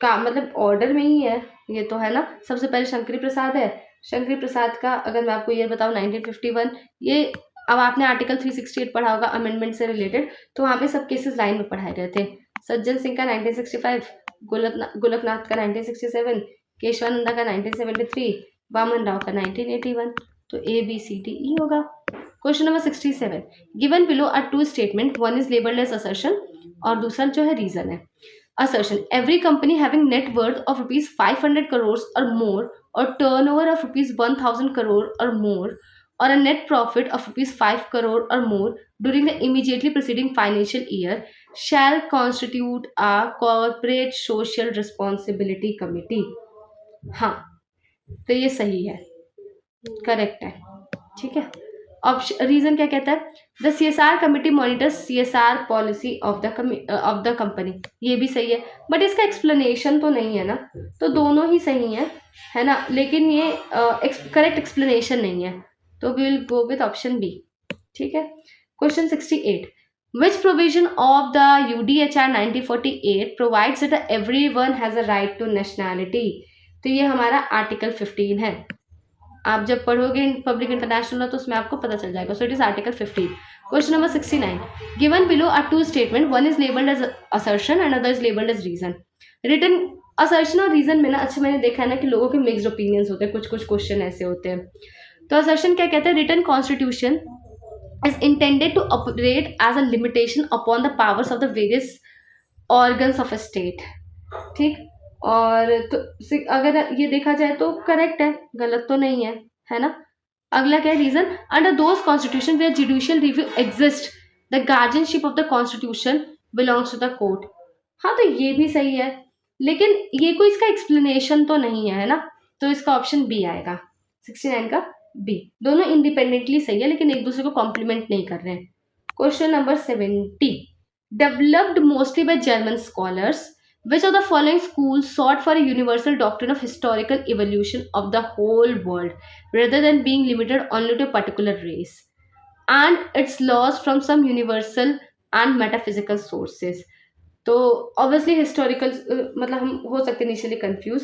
का मतलब ऑर्डर में ही है ये, तो है ना। सबसे पहले शंकरी प्रसाद है। शंकरी प्रसाद का अगर मैं आपको ये बताऊँ 1951, ये अब आपने आर्टिकल 368 पढ़ा होगा अमेंडमेंट से रिलेटेड, तो वहाँ पे सब केसेस लाइन में पढ़ाए गए थे। सज्जन सिंह का 1965, गोलकनाथ का 1967, केशवानंदा का 1973, वामन राव का 1981। तो A B C D E होगा। Question number 67, given below are two statement, one is labelled as assertion और दूसरा जो है रीजन है। Assertion, every company having net worth of rupees 500 crores or more or turnover of rupees 1000 crore or more or a net profit of rupees 5 crore or more during the immediately preceding financial year shall constitute a corporate social responsibility committee। हाँ, तो ये सही है, correct है, ठीक है। Option reason क्या कहता है, the CSR committee monitors CSR policy of the company. ये भी सही है, बट इसका एक्सप्लेनेशन तो नहीं है ना, तो दोनों ही सही है ना, लेकिन ये करेक्ट एक्सप्लेनेशन नहीं है, तो we will go with option B, ठीक है। Question 68, which provision of the UDHR 1948 provides that everyone has a right to nationality. तो ये हमारा आर्टिकल 15 है। आप जब पढ़ोगे पब्लिक इंटरनेशनल तो उसमें आपको पता चल जाएगा। So it is article 15। Question number 69, given below are two statement, one is labelled as assertion and other is labelled as reason. Written assertion और रीजन में ना अच्छा मैंने देखा है ना कि लोगों के मिक्स्ड ओपिनियंस होते हैं, कुछ क्वेश्चन ऐसे होते हैं। तो असर्शन क्या कहता है, written constitution is intended to operate as a limitation upon the powers of the various organs of a state. ठीक, और तो अगर ये देखा जाए तो करेक्ट है, गलत तो नहीं है ना। अगला क्या है reason, under those constitution where judicial review exist the guardianship of the constitution belongs to the court. हाँ तो ये भी सही है, लेकिन ये कोई इसका एक्सप्लेनेशन तो नहीं है ना, तो इसका ऑप्शन बी आएगा, 69 का बी। दोनों इंडिपेंडेंटली सही है लेकिन एक दूसरे को कॉम्प्लीमेंट नहीं कर रहे हैं। Question number 70, developed mostly by German scholars, which of the following schools sought for a universal doctrine of historical evolution of the whole world rather than being limited only to a particular race and its laws from some universal and metaphysical sources? तो obviously historical मतलब हम हो सकते हैं initially confuse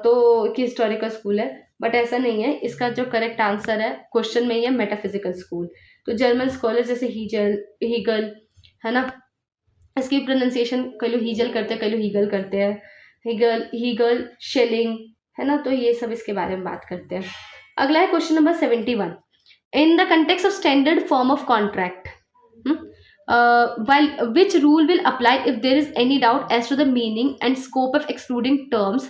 तो कि historical school है, but ऐसा नहीं है। इसका जो करेक्ट आंसर है क्वेश्चन में ही है मेटाफिजिकल स्कूल। तो जर्मन स्कॉलर जैसे हीगल है ना, इसकी प्रोनाउंसिएशन कई लोग हीजल करते हैं, कई लोग हीगल करते हैं, हीगल शेलिंग है ना, तो ये सब इसके बारे में बात करते हैं। अगला है question number 71, in the context of standard form of contract while which rule will apply if there is any doubt as to the meaning and scope of excluding terms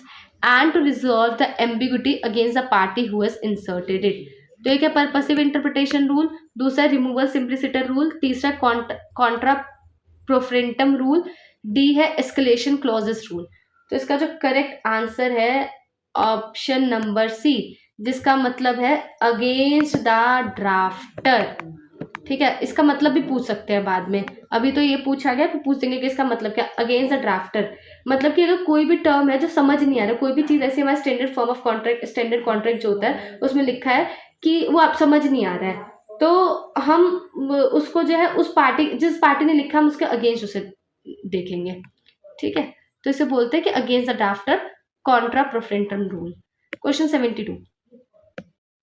and to resolve the ambiguity against the party who has inserted it? तो एक है purposive interpretation rule, दूसरा removal सिंप्लिसिटर rule, तीसरा Contra proferentem rule, D है escalation clauses rule. तो इसका जो correct answer है ऑप्शन नंबर सी, जिसका मतलब है अगेंस्ट द ड्राफ्टर। ठीक है, इसका मतलब भी पूछ सकते हैं बाद में, अभी तो ये पूछा गया तो पूछ देंगे कि इसका मतलब क्या, अगेंस्ट द ड्राफ्टर। मतलब कि अगर कोई भी टर्म है जो समझ नहीं आ रहा, कोई भी चीज़ ऐसी हमारा standard form of contract, standard contract जो होता है उसमें लिखा है कि वो आप समझ नहीं आ रहा है, तो हम उसको जो है उस पार्टी, जिस पार्टी ने लिखा हम उसके अगेंस्ट उसे देखेंगे। ठीक है, तो इसे बोलते हैं कि against the drafter, contra proferentem rule. Question 72,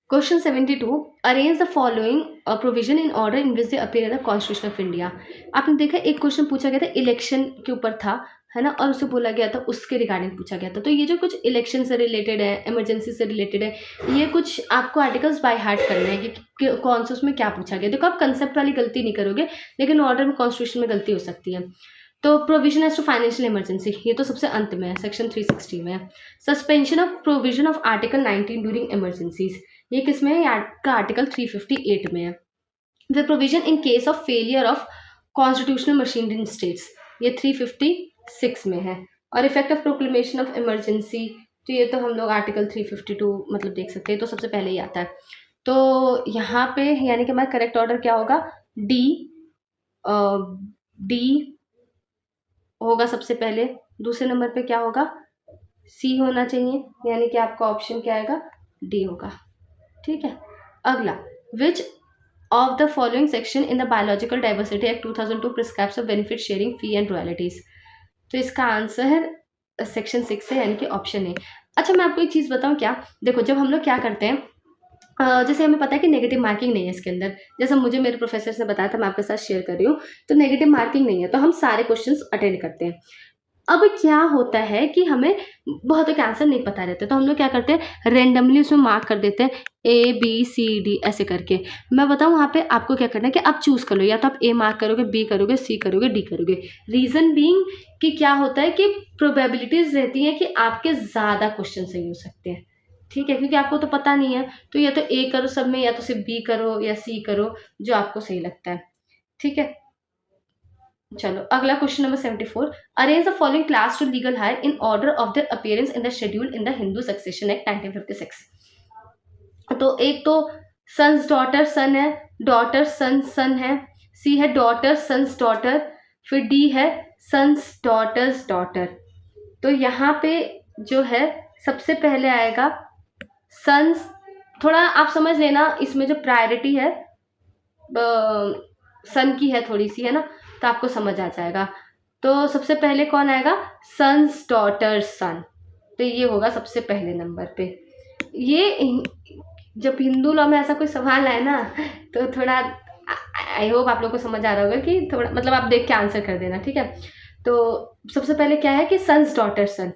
question 72, arrange the following provision in order in which they appear in the constitution of India. आपने देखा एक क्वेश्चन पूछा गया था इलेक्शन के ऊपर था, है ना, और उसे बोला गया था उसके रिगार्डिंग पूछा गया था। तो ये जो कुछ इलेक्शन से रिलेटेड है, इमरजेंसी से रिलेटेड है, ये कुछ आपको आर्टिकल्स बाय हार्ट करने हैं कि कौन सा उसमें क्या पूछा गया। देखो आप कंसेप्ट वाली गलती नहीं करोगे, लेकिन ऑर्डर में कॉन्स्टिट्यूशन में गलती हो सकती है। तो provision as to financial emergency, ये तो सबसे अंत में है, सेक्शन 360 में है। Suspension of provision of article 19 during emergencies, ये किसमें है, का आर्टिकल 358 में है। The provision in case of failure of constitutional machinery in states, ये 356 में है। और effect of proclamation of emergency, तो ये तो हम लोग आर्टिकल 352 मतलब देख सकते हैं, तो सबसे पहले ही आता है। तो यहाँ पे यानी कि हमारा करेक्ट ऑर्डर क्या होगा, डी होगा सबसे पहले। दूसरे नंबर पे क्या होगा, सी होना चाहिए, यानी कि आपका ऑप्शन क्या आएगा, डी होगा। ठीक है, अगला, which of the following section in the biological diversity act 2002 prescribes benefit sharing fee and royalties. तो इसका आंसर है सेक्शन 6 है, यानी कि ऑप्शन ए। अच्छा मैं आपको एक चीज़ बताऊँ क्या, देखो जब हम लोग क्या करते हैं, जैसे हमें पता है कि नेगेटिव मार्किंग नहीं है इसके अंदर, जैसा मुझे मेरे प्रोफेसर ने बताया था, मैं आपके साथ शेयर कर रही हूँ, तो नेगेटिव मार्किंग नहीं है, तो हम सारे क्वेश्चंस अटेंड करते हैं। अब क्या होता है कि हमें बहुत के आंसर नहीं पता रहते, तो हम लोग क्या करते हैं, रेंडमली उसमें मार्क कर देते हैं ABCD ऐसे करके। मैं बताऊँ वहाँ पे आपको क्या करना है कि आप चूज़ कर लो, या तो आप A मार्क करोगे, B करोगे, C करोगे, D करोगे। रीज़न बीइंग कि क्या होता है कि प्रोबेबिलिटीज़ रहती हैं कि आपके ज़्यादा क्वेश्चन सही हो सकते हैं। ठीक है, क्योंकि आपको तो पता नहीं है, तो या तो A करो सब में, या तो सिर्फ B करो या C करो, जो आपको सही लगता है। ठीक है, चलो अगला question number 74, arrange the following class two legal heir in order of their appearance in the schedule in the Hindu succession act 1956। तो एक तो सन्स डॉटर सन है, डॉटर सन सन है, सी है डॉटर सन्स डॉटर, फिर डी है सन्स डॉटर्स डॉटर। तो यहाँ पे जो है सबसे पहले आएगा सन्स, थोड़ा आप समझ लेना इसमें जो प्रायोरिटी है सन की है थोड़ी सी, है ना, तो आपको समझ आ जाएगा। तो सबसे पहले कौन आएगा, सन्स डॉटर सन, तो ये होगा सबसे पहले नंबर पे। ये जब हिंदू लॉ में ऐसा कोई सवाल आए ना, तो थोड़ा आई होप आप लोग को समझ आ रहा होगा कि थोड़ा मतलब आप देख के आंसर कर देना। ठीक है, तो सबसे पहले क्या है कि सन्स डॉटर सन,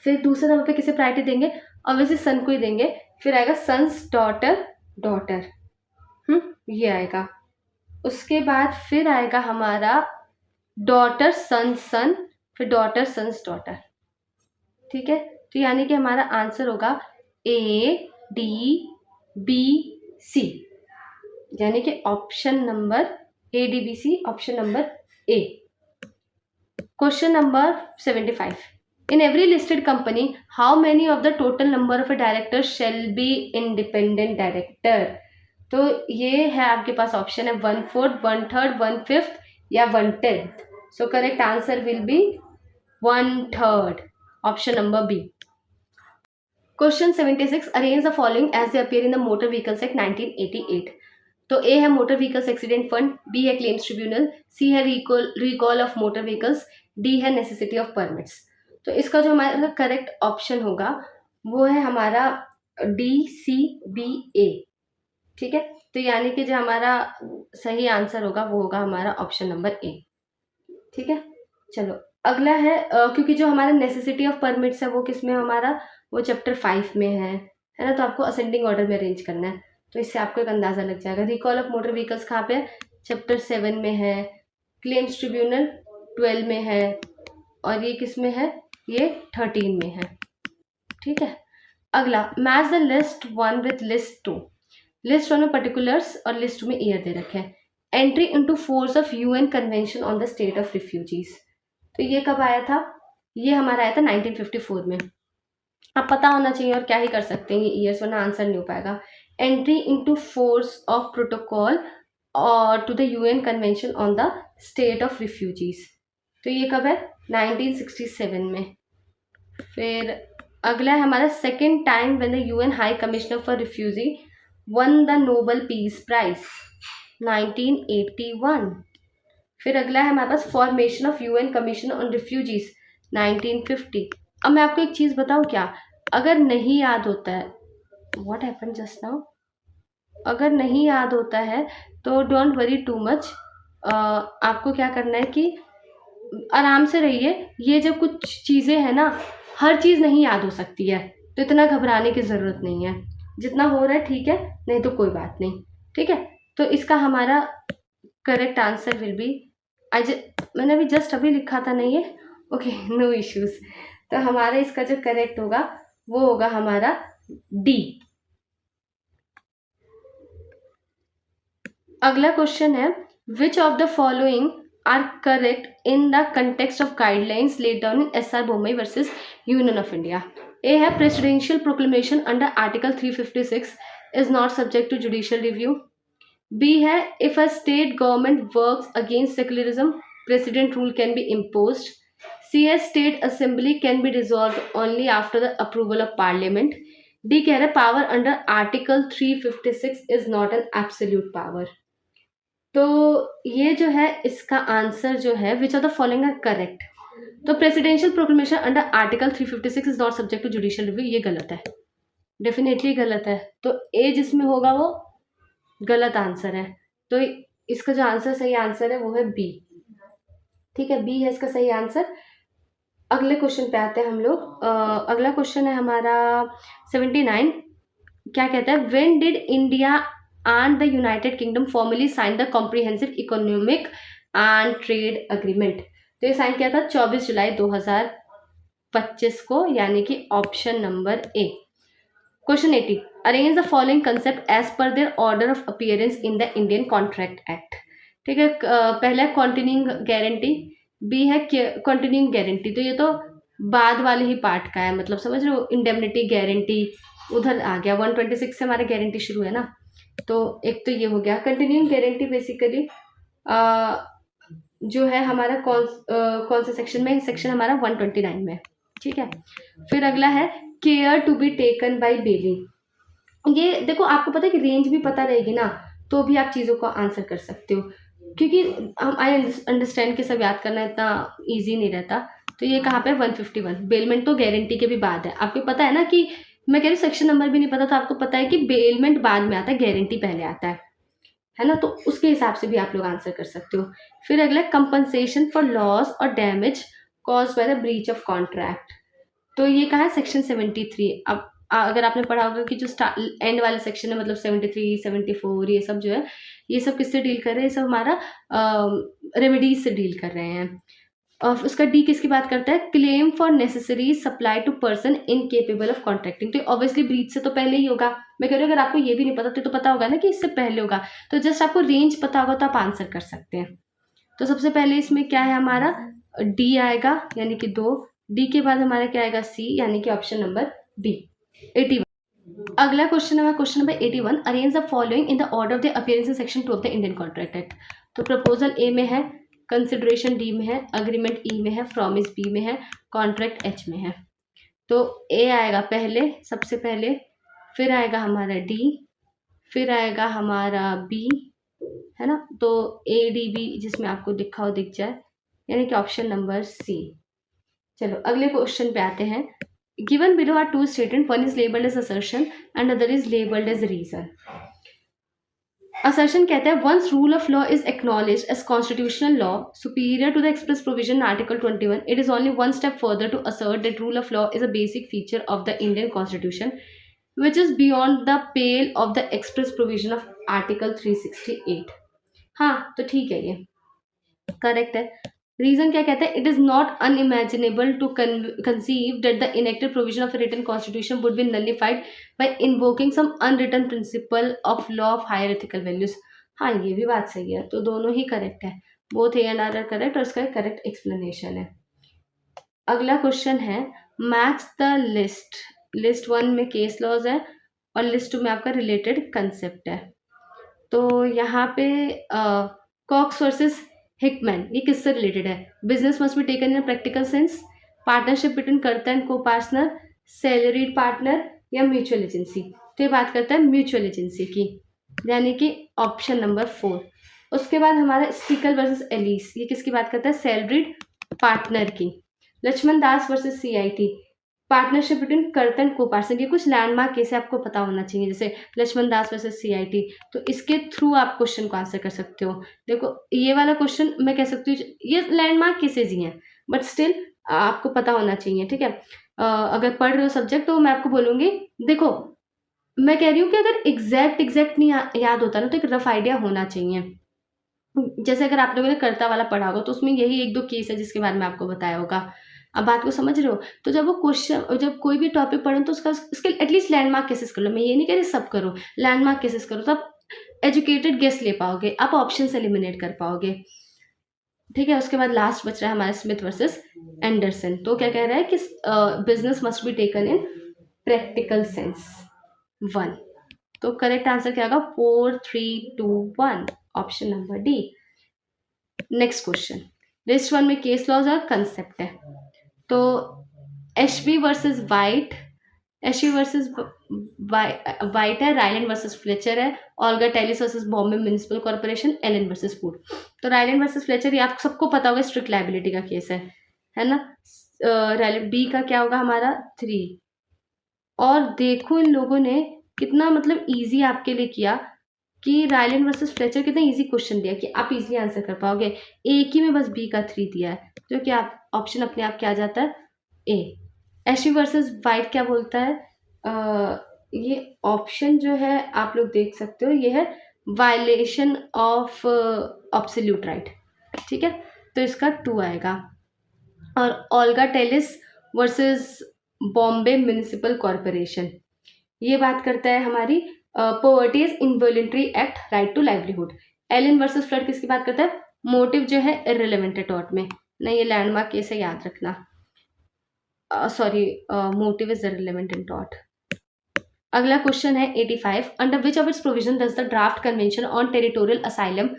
फिर दूसरे नंबर पे किसे प्रायोरिटी देंगे, ऑब्वियसली सन को ही देंगे, फिर आएगा सन्स डॉटर डॉटर, ये आएगा। उसके बाद फिर आएगा हमारा डॉटर सन सन, फिर डॉटर सन्स डॉटर। ठीक है, तो यानी कि हमारा आंसर होगा ADBC, यानी कि option number ADBC, option number A। Question number 75, in every listed company how many of the total number of a directors shall be independent director? तो ये है आपके पास ऑप्शन है 1/4, 1/3, 1/5 या 1/10। So correct answer will be 1/3, option number B। Question 76, arrange the following as they appear in the motor vehicles act 1988। तो A है motor vehicles accident fund, B है claims tribunal, C है recall of motor vehicles, D है necessity of permits. तो इसका जो हमारा correct option होगा वो है हमारा DCBA। ठीक है, तो यानी कि जो हमारा सही आंसर होगा वो होगा हमारा ऑप्शन नंबर A। ठीक है, चलो अगला है क्योंकि जो हमारा नेसेसिटी ऑफ परमिट्स है वो किस में हमारा, वो चैप्टर 5 में है ना, तो आपको असेंडिंग ऑर्डर में अरेंज करना है, तो इससे आपको एक अंदाज़ा लग जाएगा। रिकॉल ऑफ मोटर व्हीकल्स कहाँ पे, चैप्टर 7 में है, क्लेम्स ट्रिब्यूनल 12 में है, और ये किस में है, ये 13 में है। ठीक है, अगला match the list 1 with list 2। List 1 में पर्टिकुलर्स और लिस्ट 2 में ईयर दे रखे हैं। Entry into force of UN convention on the state of refugees, तो ये कब आया था, ये हमारा आया था 1954 में। अब पता होना चाहिए और क्या ही कर सकते हैं, ये ईयर्स वरना आंसर नहीं हो पाएगा। Entry into force of protocol और to the UN convention on the state of refugees, तो ये कब है, 1967 में। फिर अगला है हमारा second time when the UN high commissioner for refugee won the Nobel peace prize, 1981। फिर अगला है हमारे पास formation of UN commission on refugees, 1950। अब मैं आपको एक चीज़ बताऊँ क्या, अगर नहीं याद होता है, व्हाट हैपन जस्ट नाउ, अगर नहीं याद होता है तो डोंट वरी टू मच। आपको क्या करना है कि आराम से रहिए, ये जब कुछ चीज़ें हैं ना, हर चीज़ नहीं याद हो सकती है, तो इतना घबराने की ज़रूरत नहीं है, जितना हो रहा है ठीक है, नहीं तो कोई बात नहीं। ठीक है, तो इसका हमारा करेक्ट आंसर विल बी, मैंने अभी जस्ट अभी लिखा था नहीं है, ओके नो इश्यूज। तो हमारा इसका जो करेक्ट होगा वो होगा हमारा D। अगला क्वेश्चन है which of the following are correct in the context of guidelines laid down in SR Bommai versus union of India. A है presidential proclamation under article 356 is not subject to judicial review. B है if a state government works against secularism, president rule can be imposed. C है state assembly can be dissolved only after the approval of parliament. D कह रहा है power under article 356 is not an absolute power. तो ये जो है इसका answer जो है which of the following are correct। तो presidential proclamation under article 356 is not subject to judicial review, ये गलत है, डेफिनेटली गलत है। तो ए जिसमें होगा वो गलत आंसर है, तो इसका जो आंसर सही आंसर है वो है B। ठीक है, B है इसका सही आंसर। अगले क्वेश्चन पे आते हैं हम लोग। अगला क्वेश्चन है हमारा 79, क्या कहता है, when did India and the United Kingdom formally sign the comprehensive economic and trade agreement. तो ये साइन किया था 24 जुलाई 2025 को, यानी कि option number A। Question 80, arrange the following concept as per their order of appearance in the Indian contract act. ठीक है, पहला कॉन्टिन्यूइंग गारंटी, बी है कॉन्टिन्यूइंग गारंटी, तो ये तो बाद वाले ही पार्ट का है, मतलब समझ रहे हो, इंडेमनिटी गारंटी उधर आ गया, 126 से हमारा गारंटी शुरू है ना, तो एक तो ये हो गया। कंटिन्यूइंग गारंटी बेसिकली जो है हमारा कौन से सेक्शन में, सेक्शन हमारा 129 में। ठीक है, फिर अगला है care to be taken by bailing. ये देखो, आपको पता है कि रेंज भी पता रहेगी ना, तो भी आप चीज़ों को आंसर कर सकते हो, क्योंकि हम आई अंडरस्टैंड कि सब याद करना इतना ईजी नहीं रहता। तो ये कहाँ पे 151, बेलमेंट तो गारंटी के भी बाद है। आपको पता है ना कि मैं कह रही हूँ सेक्शन नंबर भी नहीं पता, तो आपको पता है कि बेलमेंट बाद में आता है, गारंटी पहले आता है ना, तो उसके हिसाब से भी आप लोग आंसर कर सकते हो। फिर अगला कंपनसेशन फॉर लॉस और damage cause by the breach of contract, तो ये कहाँ है, सेक्शन 73। अब अगर आपने पढ़ा होगा कि जो एंड वाला सेक्शन है, मतलब 73, 74, ये सब जो है, ये सब किससे डील कर रहे हैं? ये सब हमारा रेमेडीज से डील कर रहे हैं। और उसका डी किसकी बात करता है? Claim for necessary supply to person incapable of contracting. तो ऑब्वियसली ब्रीच से तो पहले ही होगा। मैं कह रही हूँ अगर आपको ये भी नहीं पता तो पता होगा ना कि इससे पहले होगा, तो जस्ट आपको रेंज पता होगा तो आप आंसर कर सकते हैं। तो सबसे पहले इसमें क्या है हमारा? डी आएगा, यानी कि 2। डी के बाद हमारा क्या आएगा? सी, यानी कि ऑप्शन नंबर डी, 81। अगला क्वेश्चन है question number 81। Arrange the following in the order of the appearance in section 2 of the Indian contract act. तो प्रपोजल ए में है, कंसिडरेशन डी में है, अग्रीमेंट ई में है, प्रॉमिस बी में है, कॉन्ट्रैक्ट एच में है। तो ए आएगा पहले, सबसे पहले, फिर आएगा हमारा डी, फिर आएगा हमारा बी, है ना। तो ए डी बी जिसमें आपको दिखा हो दिख जाए, यानी कि ऑप्शन नंबर सी। चलो अगले क्वेश्चन पे आते हैं। Given below are two statement, one is labelled as assertion and other is labelled as reason. Assertion कहता है once rule of law is acknowledged as constitutional law superior to the express provision article 21, it is only one step further to assert that rule of law is a basic feature of the Indian constitution which is beyond the pale of the express provision of article 368। हाँ, तो ठीक है, ये correct है। Reason क्या कहता है? It is not unimaginable to conceive that the enacted provision of a written constitution would be nullified by invoking some unwritten principle of law of higher ethical values। हाँ, ये भी बात सही है, तो दोनों ही करेक्ट है, both A and R correct, और इसका करेक्ट एक्सप्लेनेशन है। अगला क्वेश्चन है मैच द लिस्ट। लिस्ट 1 में केस लॉज है और लिस्ट 2 में आपका रिलेटेड कंसेप्ट है। तो यहाँ पे कॉक्स वर्सेस हिकमैन, ये किससे रिलेटेड है? Business must be taken in practical sense, partnership between कर्ता एंड को पार्टनर, सैलरीड पार्टनर, या म्यूचुअल एजेंसी। तो ये बात करता है म्यूचुअल एजेंसी की, यानी कि ऑप्शन नंबर 4। उसके बाद हमारा स्टिकल वर्सेस एलिस, ये किसकी बात करता है? सैलरीड पार्टनर की। Laxman Das versus CIT, partnership between कर्ता एंड को पार्टनर। ये कुछ लैंडमार्क केस आपको पता होना चाहिए, जैसे लक्ष्मण दास वर्सेस सीआईटी, तो इसके थ्रू आप क्वेश्चन को आंसर कर सकते हो। देखो ये वाला क्वेश्चन मैं कह सकती हूँ ये लैंडमार्क केसेज ही हैं, बट स्टिल आपको पता होना चाहिए, ठीक है। अगर पढ़ रहे हो सब्जेक्ट तो मैं आपको बोलूँगी, देखो मैं कह रही हूँ कि अगर एग्जैक्ट नहीं याद होता ना, तो एक रफ आइडिया होना चाहिए। जैसे अगर आप लोगों ने कर्ता वाला पढ़ा होगा तो उसमें यही 1-2 केस है जिसके बारे में आपको बताया होगा। अब बात को समझ रहे हो? तो जब वो क्वेश्चन, जब कोई भी टॉपिक पढ़ो तो उसके एटलीस्ट लैंडमार्क केसेस कर लो। मैं ये नहीं कह रही सब करो, लैंडमार्क केसेस करो, तो आप एजुकेटेड गेस ले पाओगे, आप ऑप्शन से एलिमिनेट कर पाओगे, ठीक है। उसके बाद लास्ट बच रहा है हमारा स्मिथ वर्सेस एंडरसन। तो क्या कह रहा है कि business must be taken in practical sense 1। तो करेक्ट आंसर क्या होगा? 4, 3, 2, 1, option number D. Next question, list 1 में केस लॉज और कंसेप्ट है। तो Ashby versus White, Ashby versus White है, रायलैंड वर्सेस फ्लेचर है, Olga Tellis versus Bombay municipal corporation, Allen versus Flood. तो रायलैंड वर्सेस फ्लेचर ये आप सबको पता होगा, स्ट्रिक्ट लायबिलिटी का केस है ना। रायलैंड बी का क्या होगा हमारा? 3। और देखो इन लोगों ने कितना मतलब इजी आपके लिए किया कि रायलैंड वर्सेस फ्लेचर कितना इजी क्वेश्चन दिया कि आप इजीली आंसर कर पाओगे। एक ही में बस बी का 3 दिया है, जो कि आप ऑप्शन अपने आप क्या आ जाता है? ए। एशबी वर्सेस वाइट क्या बोलता है? ये ऑप्शन जो है आप लोग देख सकते हो, ये है वायलेशन ऑफ ऑब्सोल्यूट राइट, ठीक है। तो इसका 2 आएगा। और Olga Tellis versus Bombay municipal corporation, ये बात करता है हमारी poverty is involuntary act, right to livelihood. Allen versus Flood किसकी बात करता है? मोटिव जो है इररिलेवेंट है टॉर्ट में, नहीं ये लैंडमार्क केस है, याद रखना। Sorry, motive is irrelevant in tort. अगला क्वेश्चन है 85। Under which of its provision does the draft convention on territorial asylum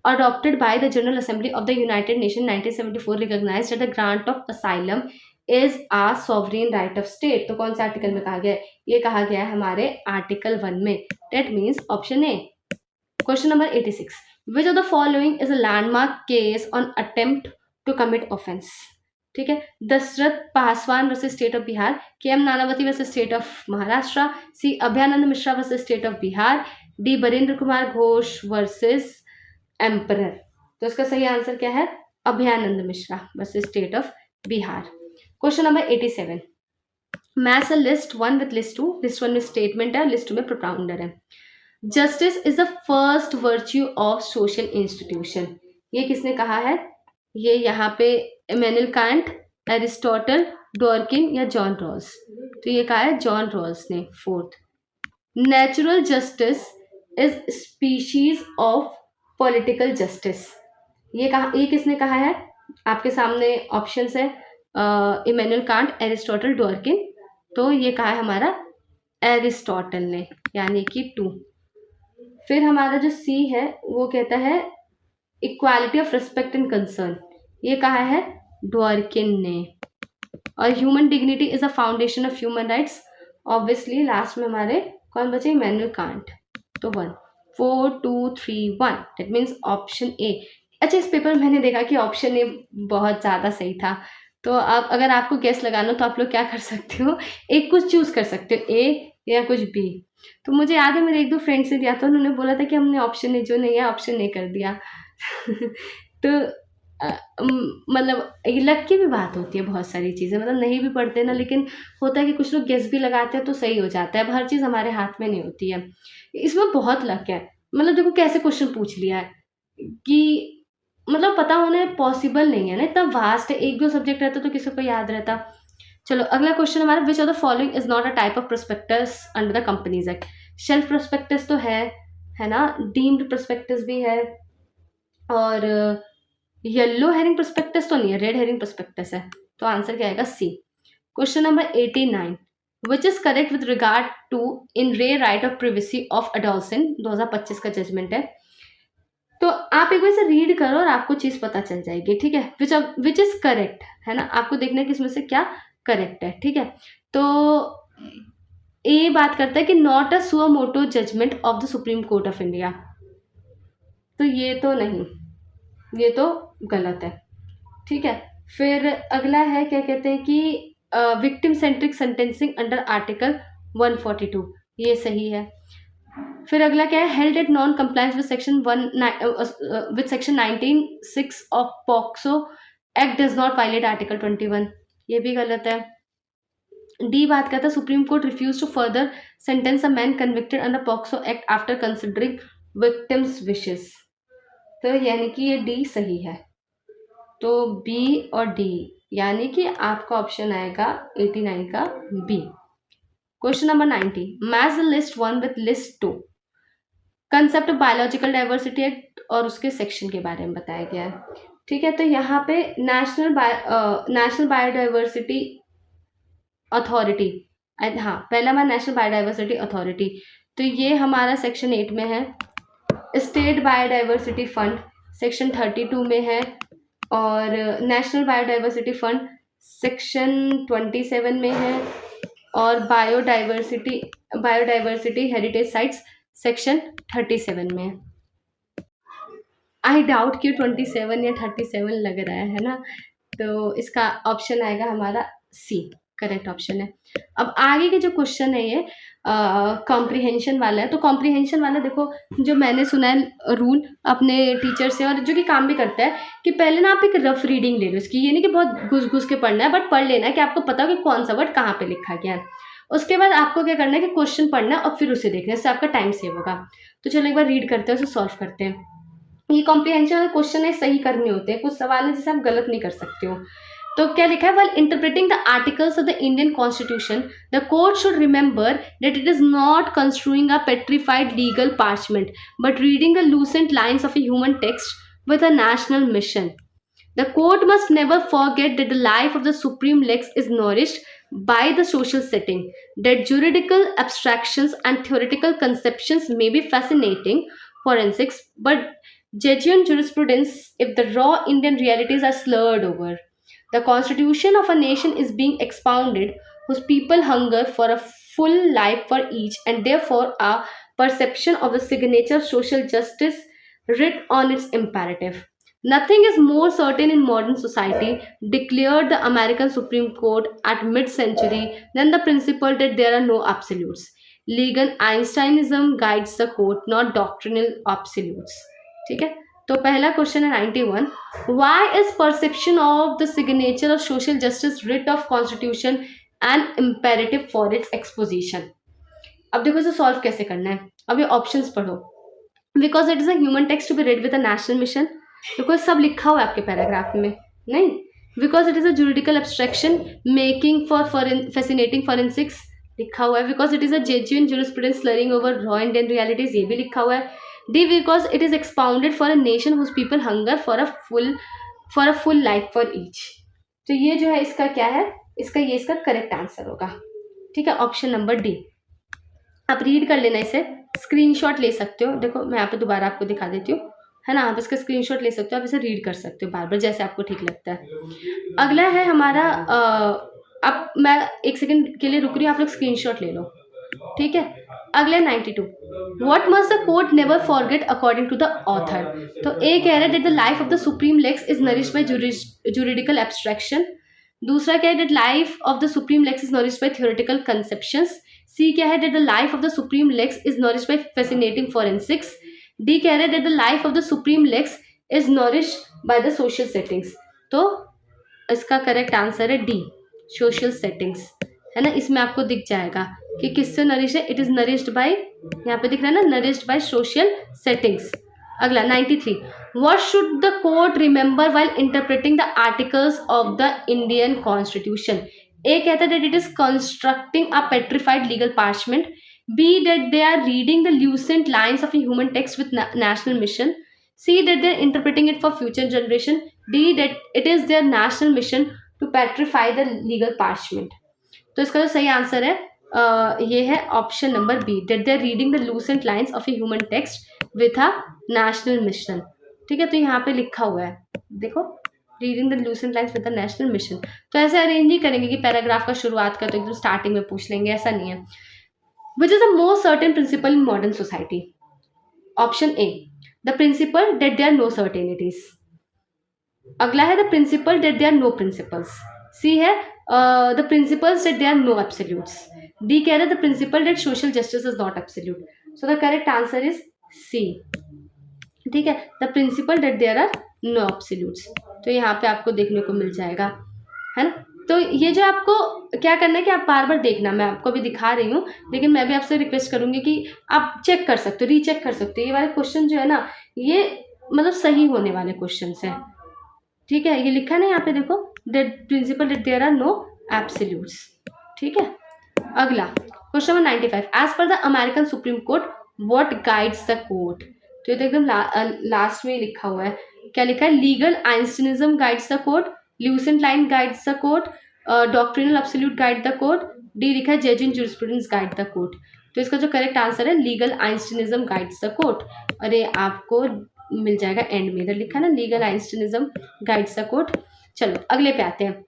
adopted by the General Assembly of the United Nations 1974 recognized that the grant of asylum is a sovereign right of state। तो कौन से article में कहा गया है? ये कहा गया है हमारे आर्टिकल 1 में, that means option A. Question number 86। Which of the following is a landmark case on attempt to commit offence? ठीक है, Dasharath Paswan versus state of Bihar, K M. Nanavati versus state of Maharashtra, C. Abhayanand Mishra versus state of Bihar, D. Barindra Kumar Ghosh versus emperor. तो इसका सही answer क्या है? Abhayanand Mishra versus state of Bihar. Question number 87। Match a list one with list one में statement है, list to में प्रोपाउंडर है। Justice is the first virtue of social institution, ये किसने कहा है? ये यहाँ पे इमैनुअल कांट, एरिस्टोटल, डॉर्किन या जॉन रॉल्स। तो ये कहा है जॉन रॉल्स ने। Fourth, natural justice is species of political justice, ये किसने कहा है? आपके सामने ऑप्शंस है इमैनुअल कांट, एरिस्टोटल, डॉर्किन। तो ये कहा है हमारा एरिस्टोटल ने, यानी कि 2। फिर हमारा जो सी है वो कहता है equality of respect and concern, ये कहा है डॉर्किन ने। और human dignity is a foundation of human rights, obviously last में हमारे कौन बचे? Immanuel Kant. तो 1 4 2 3 1 दैट मीन्स ऑप्शन ए। अच्छा, इस पेपर में मैंने देखा कि ऑप्शन ए बहुत ज़्यादा सही था। तो अब अगर आपको गेस लगाना हो तो आप लोग क्या कर सकते हो, एक कुछ चूज कर सकते हो, ए या कुछ बी। तो मुझे याद है मेरे एक दो फ्रेंड से दिया था, उन्होंने बोला था कि हमने ऑप्शन ए जो नहीं है ऑप्शन ए कर दिया। तो मतलब ये लक की भी बात होती है, बहुत सारी चीज़ें मतलब नहीं भी पढ़ते ना, लेकिन होता है कि कुछ लोग गेस भी लगाते हैं तो सही हो जाता है। अब हर चीज़ हमारे हाथ में नहीं होती है, इसमें बहुत लक है। मतलब देखो कैसे क्वेश्चन पूछ लिया है कि मतलब पता होना पॉसिबल नहीं है ना, इतना वास्ट है। एक दो सब्जेक्ट रहता तो किसी को याद रहता। चलो अगला क्वेश्चन हमारा, विच of the following is not a type of prospectus under the companies act? Shelf prospectus तो है ना, डीम्ड प्रोस्पेक्टस भी है, और येलो हेरिंग प्रोस्पेक्टस तो नहीं है, रेड हेरिंग प्रोस्पेक्टस है। तो आंसर क्या आएगा? C. Question number 89, which is correct with regard to in re right of privacy of adolescent, 2025 का जजमेंट है। तो आप एक बार से रीड करो और आपको चीज पता चल जाएगी, ठीक है। विच इज करेक्ट है ना, आपको देखना है कि इसमें से क्या करेक्ट है, ठीक है। तो ए बात करता है कि not a suo motu judgement of the Supreme Court of India, तो ये तो नहीं, ये तो गलत है, ठीक है। फिर अगला है क्या कहते हैं कि victim centric sentencing under article 142, ये सही है। फिर अगला क्या है, held that non compliance with section 19(6) of POCSO act does not violate article 21, ये भी गलत है। डी बात करता है Supreme Court refuse to further sentence a man convicted under POCSO act after considering victim's wishes, तो यानी कि ये डी सही है। तो बी और डी, यानी कि आपका ऑप्शन आएगा 89 का B. Question number 90, match the list 1 with list 2, concept of biological diversity act और उसके सेक्शन के बारे में बताया गया है, ठीक है। तो यहाँ पे नेशनल बायोडाइवर्सिटी अथॉरिटी, हाँ पहला हमारा नेशनल बायोडाइवर्सिटी अथॉरिटी, तो ये हमारा सेक्शन 8 में है। स्टेट बायोडाइवर्सिटी फंड सेक्शन 32 में है, और नेशनल बायोडाइवर्सिटी फंड सेक्शन 27 में है, और बायोडाइवर्सिटी हेरिटेज साइट्स सेक्शन 37 में है। आई डाउट कि 27 या 37 लग रहा है ना, तो इसका ऑप्शन आएगा हमारा सी, करेक्ट ऑप्शन है। अब आगे के जो क्वेश्चन है ये कॉम्प्रिहेंशन वाला है। तो कॉम्प्रिहेंशन वाला देखो, जो मैंने सुना है रूल अपने टीचर से, और जो कि काम भी करता है, कि पहले ना आप एक रफ रीडिंग ले लो इसकी, ये नहीं कि बहुत घुस घुस के पढ़ना है, बट पढ़ लेना है कि आपको पता हो कि कौन सा वर्ड कहाँ पे लिखा गया है। उसके बाद आपको क्या करना है कि क्वेश्चन पढ़ना है और फिर उसे देखना है, इससे आपका टाइम सेव होगा। तो चलो एक बार रीड करते हैं, उसे सॉल्व करते हैं। ये कॉम्प्रिहेंशन वाले क्वेश्चन है, सही करने होते हैं, कुछ सवाल है जिसे आप गलत नहीं कर सकते हो। तो क्या लिखा है, while interpreting the articles of the Indian Constitution, the court should remember that it is not construing a petrified legal parchment, but reading the lucent lines of a human text with a national mission. The court must never forget that the life of the supreme lex is nourished by the social setting, that juridical abstractions and theoretical conceptions may be fascinating forensics, but genuine jurisprudence if the raw Indian realities are slurred over. The constitution of a nation is being expounded, whose people hunger for a full life for each, and therefore a perception of the signature of social justice writ on its imperative. Nothing is more certain in modern society, declared the American Supreme Court at mid-century, than the principle that there are no absolutes. Legal Einsteinism guides the court, not doctrinal absolutes. ठीक है, तो पहला question है 91, why is perception of the signature of social justice writ of constitution and imperative for its exposition. अब देखो इसे solve कैसे करना है। अब ये ऑप्शंस पढ़ो। Because it is a human text to be read with a national mission, because सब लिखा हुआ है आपके पैराग्राफ में, नहीं। Because it is a juridical abstraction making for fascinating forensics, लिखा हुआ है। Because it is a genuine jurisprudence slurring over raw Indian realities, ये भी लिखा हुआ है। D, because it is expounded for a nation whose people hunger for a full life for each. तो ये जो है इसका क्या है, इसका करेक्ट आंसर होगा। ठीक है, ऑप्शन नंबर डी। आप रीड कर लेना, इसे स्क्रीनशॉट ले सकते हो। देखो मैं यहाँ पे दोबारा आपको दिखा देती हूँ, है ना। आप इसका स्क्रीनशॉट ले सकते हो, आप इसे रीड कर सकते हो बार बार जैसे आपको ठीक लगता है। अगला है हमारा अब मैं एक सेकंड के लिए रुक रही हूँ, आप लोग स्क्रीनशॉट ले लो, ठीक है। अगले 92, what must the court never forget according to the author. तो ए कह रहा है that the life of the supreme lex is nourished by juridical abstraction. दूसरा क्या है, that life of the supreme lex is nourished by theoretical conceptions. C क्या है, that the life of the supreme lex is nourished by fascinating forensics. D कह रहा है that the life of the supreme lex is nourished by the social settings. तो इसका correct answer है D, social settings, है ना। इसमें आपको दिख जाएगा कि किससे नरिश है, इट इज नरिश्ड बाय, यहाँ पे दिख रहा है ना, नरिश्ड बाय सोशल सेटिंग्स। अगला 93, what should the court remember while interpreting the articles of the Indian constitution. A कहता है that it is constructing a petrified legal parchment. B that they are reading the lucent lines of a human text with national mission. C that they are interpreting it for future generation. D that it is their national mission to petrify the legal parchment. तो इसका जो सही answer है ये है option number B, that they are reading the lucent lines of a human text with a national mission. ठीक है, तो यहाँ पे लिखा हुआ है, देखो, reading the lucent lines with a national mission. तो ऐसे अरेंज नहीं करेंगे कि पैराग्राफ का शुरुआत का तो एकदम स्टार्टिंग में पूछ लेंगे, ऐसा नहीं है। Which is the most certain principle in modern society. Option A, the principle that there are no certainties. अगला है the principle that there are no principles. C है the principles that there are no absolutes. D कह रहा है the principle that social justice is not absolute. So the correct answer is C. ठीक है, the principle that there are no absolutes. तो यहाँ पे आपको देखने को मिल जाएगा, है ना। तो ये जो आपको क्या करना है कि आप बार बार देखना, मैं आपको भी दिखा रही हूँ, लेकिन मैं भी आपसे रिक्वेस्ट करूंगी कि आप चेक कर सकते हो, रीचेक कर सकते हो। ये वाले क्वेश्चन जो है ना, ये मतलब सही होने वाले क्वेश्चन है। ठीक है, ये लिखा है ना यहाँ पे, देखो, that principle that there are no absolutes. ठीक है, अगला question number 95, as per the American Supreme Court what guides the court. तो ये तो एकदम लास्ट में लिखा हुआ है, क्या लिखा है, legal Einsteinism guides the court, lucent line guides the court, doctrinal absolute guide the court, D लिखा है genuine jurisprudence guide the court. तो इसका जो करेक्ट आंसर है legal Einsteinism guides the court, और ये आपको मिल जाएगा एंड में, इधर लिखा है ना, legal Einsteinism guides the court. चलो अगले पे आते हैं,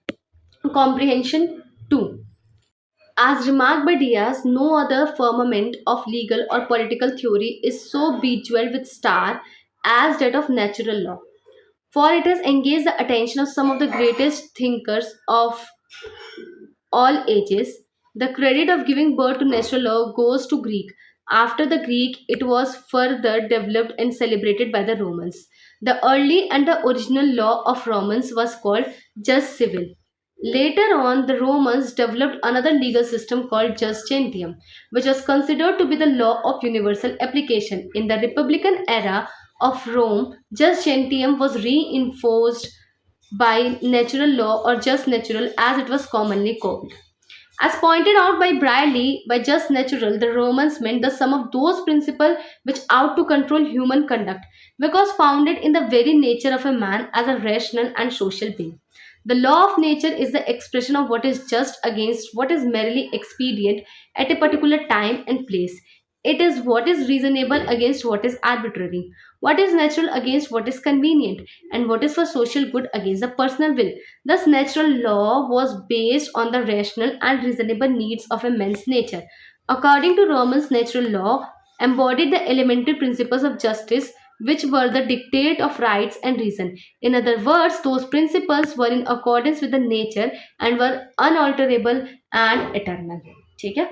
comprehension 2। As remarked by Diaz, no other firmament of legal or political theory is so bejeweled with star as that of natural law, for it has engaged the attention of some of the greatest thinkers of all ages. The credit of giving birth to natural law goes to Greek. After the Greek, it was further developed and celebrated by the Romans. The early and the original law of Romans was called jus civile. Later on, the Romans developed another legal system called jus gentium, which was considered to be the law of universal application. In the Republican era of Rome, jus gentium was reinforced by natural law, or jus natural as it was commonly called. As pointed out by Brierly, by jus natural, the Romans meant the sum of those principles which ought to control human conduct, because founded in the very nature of a man as a rational and social being. The law of nature is the expression of what is just against what is merely expedient at a particular time and place. It is what is reasonable against what is arbitrary, what is natural against what is convenient, and what is for social good against the personal will. Thus, natural law was based on the rational and reasonable needs of a man's nature. According to Romans, natural law embodied the elementary principles of justice, which were the dictate of rights and reason. In other words, those principles were in accordance with the nature and were unalterable and eternal. ठीक है,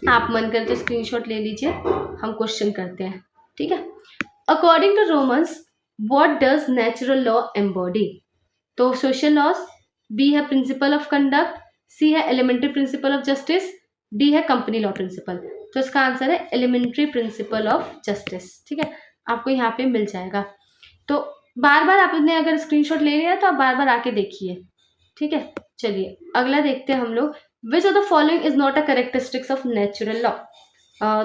आप मन करते screenshot ले लीजिए, हम question करते हैं। ठीक है, according to Romans, what does natural law embody. तो सोशल लॉज, बी है प्रिंसिपल ऑफ कंडक्ट, सी है elementary principle of justice, D है कंपनी लॉ प्रिंसिपल। तो इसका आंसर है एलिमेंट्री प्रिंसिपल ऑफ जस्टिस। ठीक है, आपको यहाँ पे मिल जाएगा। तो बार बार आपने अगर स्क्रीनशॉट ले लिया तो आप बार बार आके देखिए। ठीक है, चलिए अगला देखते हैं हम लोग। विच of the following is not a characteristics of natural law.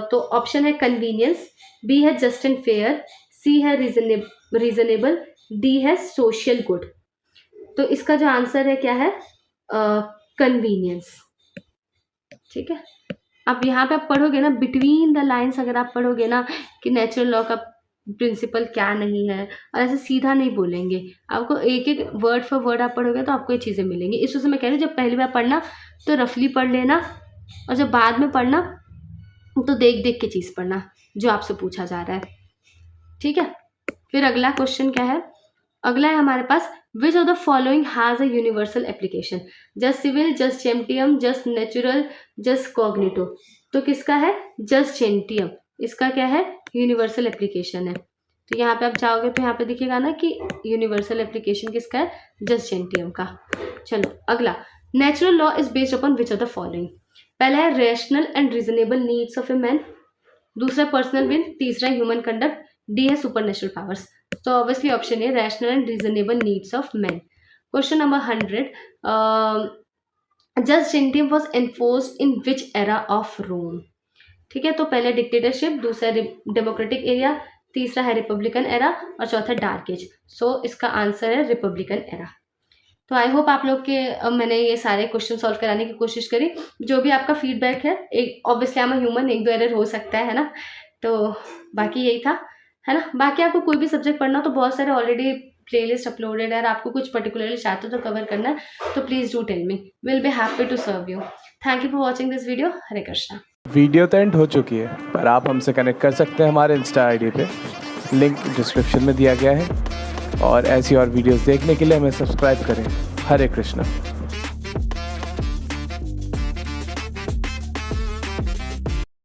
तो ऑप्शन है कन्वीनियंस, बी है जस्ट एंड फेयर, सी है रीजनेबल, डी है सोशल गुड। तो इसका जो आंसर है क्या है, कन्वीनियंस। ठीक है, अब यहाँ पे आप पढ़ोगे ना बिटवीन द लाइन्स, अगर आप पढ़ोगे ना कि नेचुरल लॉ का प्रिंसिपल क्या नहीं है, और ऐसे सीधा नहीं बोलेंगे, आपको एक एक वर्ड फॉर वर्ड आप पढ़ोगे तो आपको ये चीज़ें मिलेंगी। इस वजह से मैं कह रही हूँ जब पहली बार पढ़ना तो रफली पढ़ लेना, और जब बाद में पढ़ना तो देख देख के चीज़ पढ़ना जो आपसे पूछा जा रहा है। ठीक है, फिर अगला क्वेश्चन क्या है, अगला है हमारे पास which of the following has a universal application. Just civil, just gentium, just natural, just cognito. तो किसका है, जस्ट जेंटियम, इसका क्या है, यूनिवर्सल एप्लीकेशन है। तो यहाँ पे आप जाओगे तो यहाँ पे दिखेगा ना कि यूनिवर्सल एप्लीकेशन किसका है, जस्ट जेंटियम का। चलो अगला, natural law is based upon which of the following. पहला है rational and reasonable needs of a man, दूसरा पर्सनल विल, तीसरा ह्यूमन कंडक्ट, डी है सुपरनेचुरल पावर्स। तो ऑब्वियसली ऑप्शन है rational and reasonable needs of man. Question number 100, just gentium was enforced in which era of Rome. ठीक है, तो पहले dictatorship, दूसरा डेमोक्रेटिक एरिया, तीसरा है रिपब्लिकन एरा, और चौथा डार्क एज। सो इसका आंसर है रिपब्लिकन एरा। तो आई होप आप लोग के मैंने ये सारे क्वेश्चन सॉल्व कराने की कोशिश करी। जो भी आपका फीडबैक है, एक ऑब्वियसली आई एम ह्यूमन, एक दो एरर हो सकता है ना, तो बाकी यही था, है ना। बाकी आपको कोई भी सब्जेक्ट पढ़ना तो बहुत सारे ऑलरेडी प्लेलिस्ट अपलोडेड है, और आपको कुछ पर्टिकुलरली चाहते हो तो कवर करना है तो please do tell me, will be happy to serve you. Thank you for watching this video. Hare Krishna. Video तो एंड हो चुकी है, पर आप हमसे कनेक्ट कर सकते हैं हमारे इंस्टा आईडी पे, लिंक डिस्क्रिप्शन में दिया गया है। और ऐसी और वीडियोस देखने के लिए हमें सब्सक्राइब करें। हरे कृष्णा।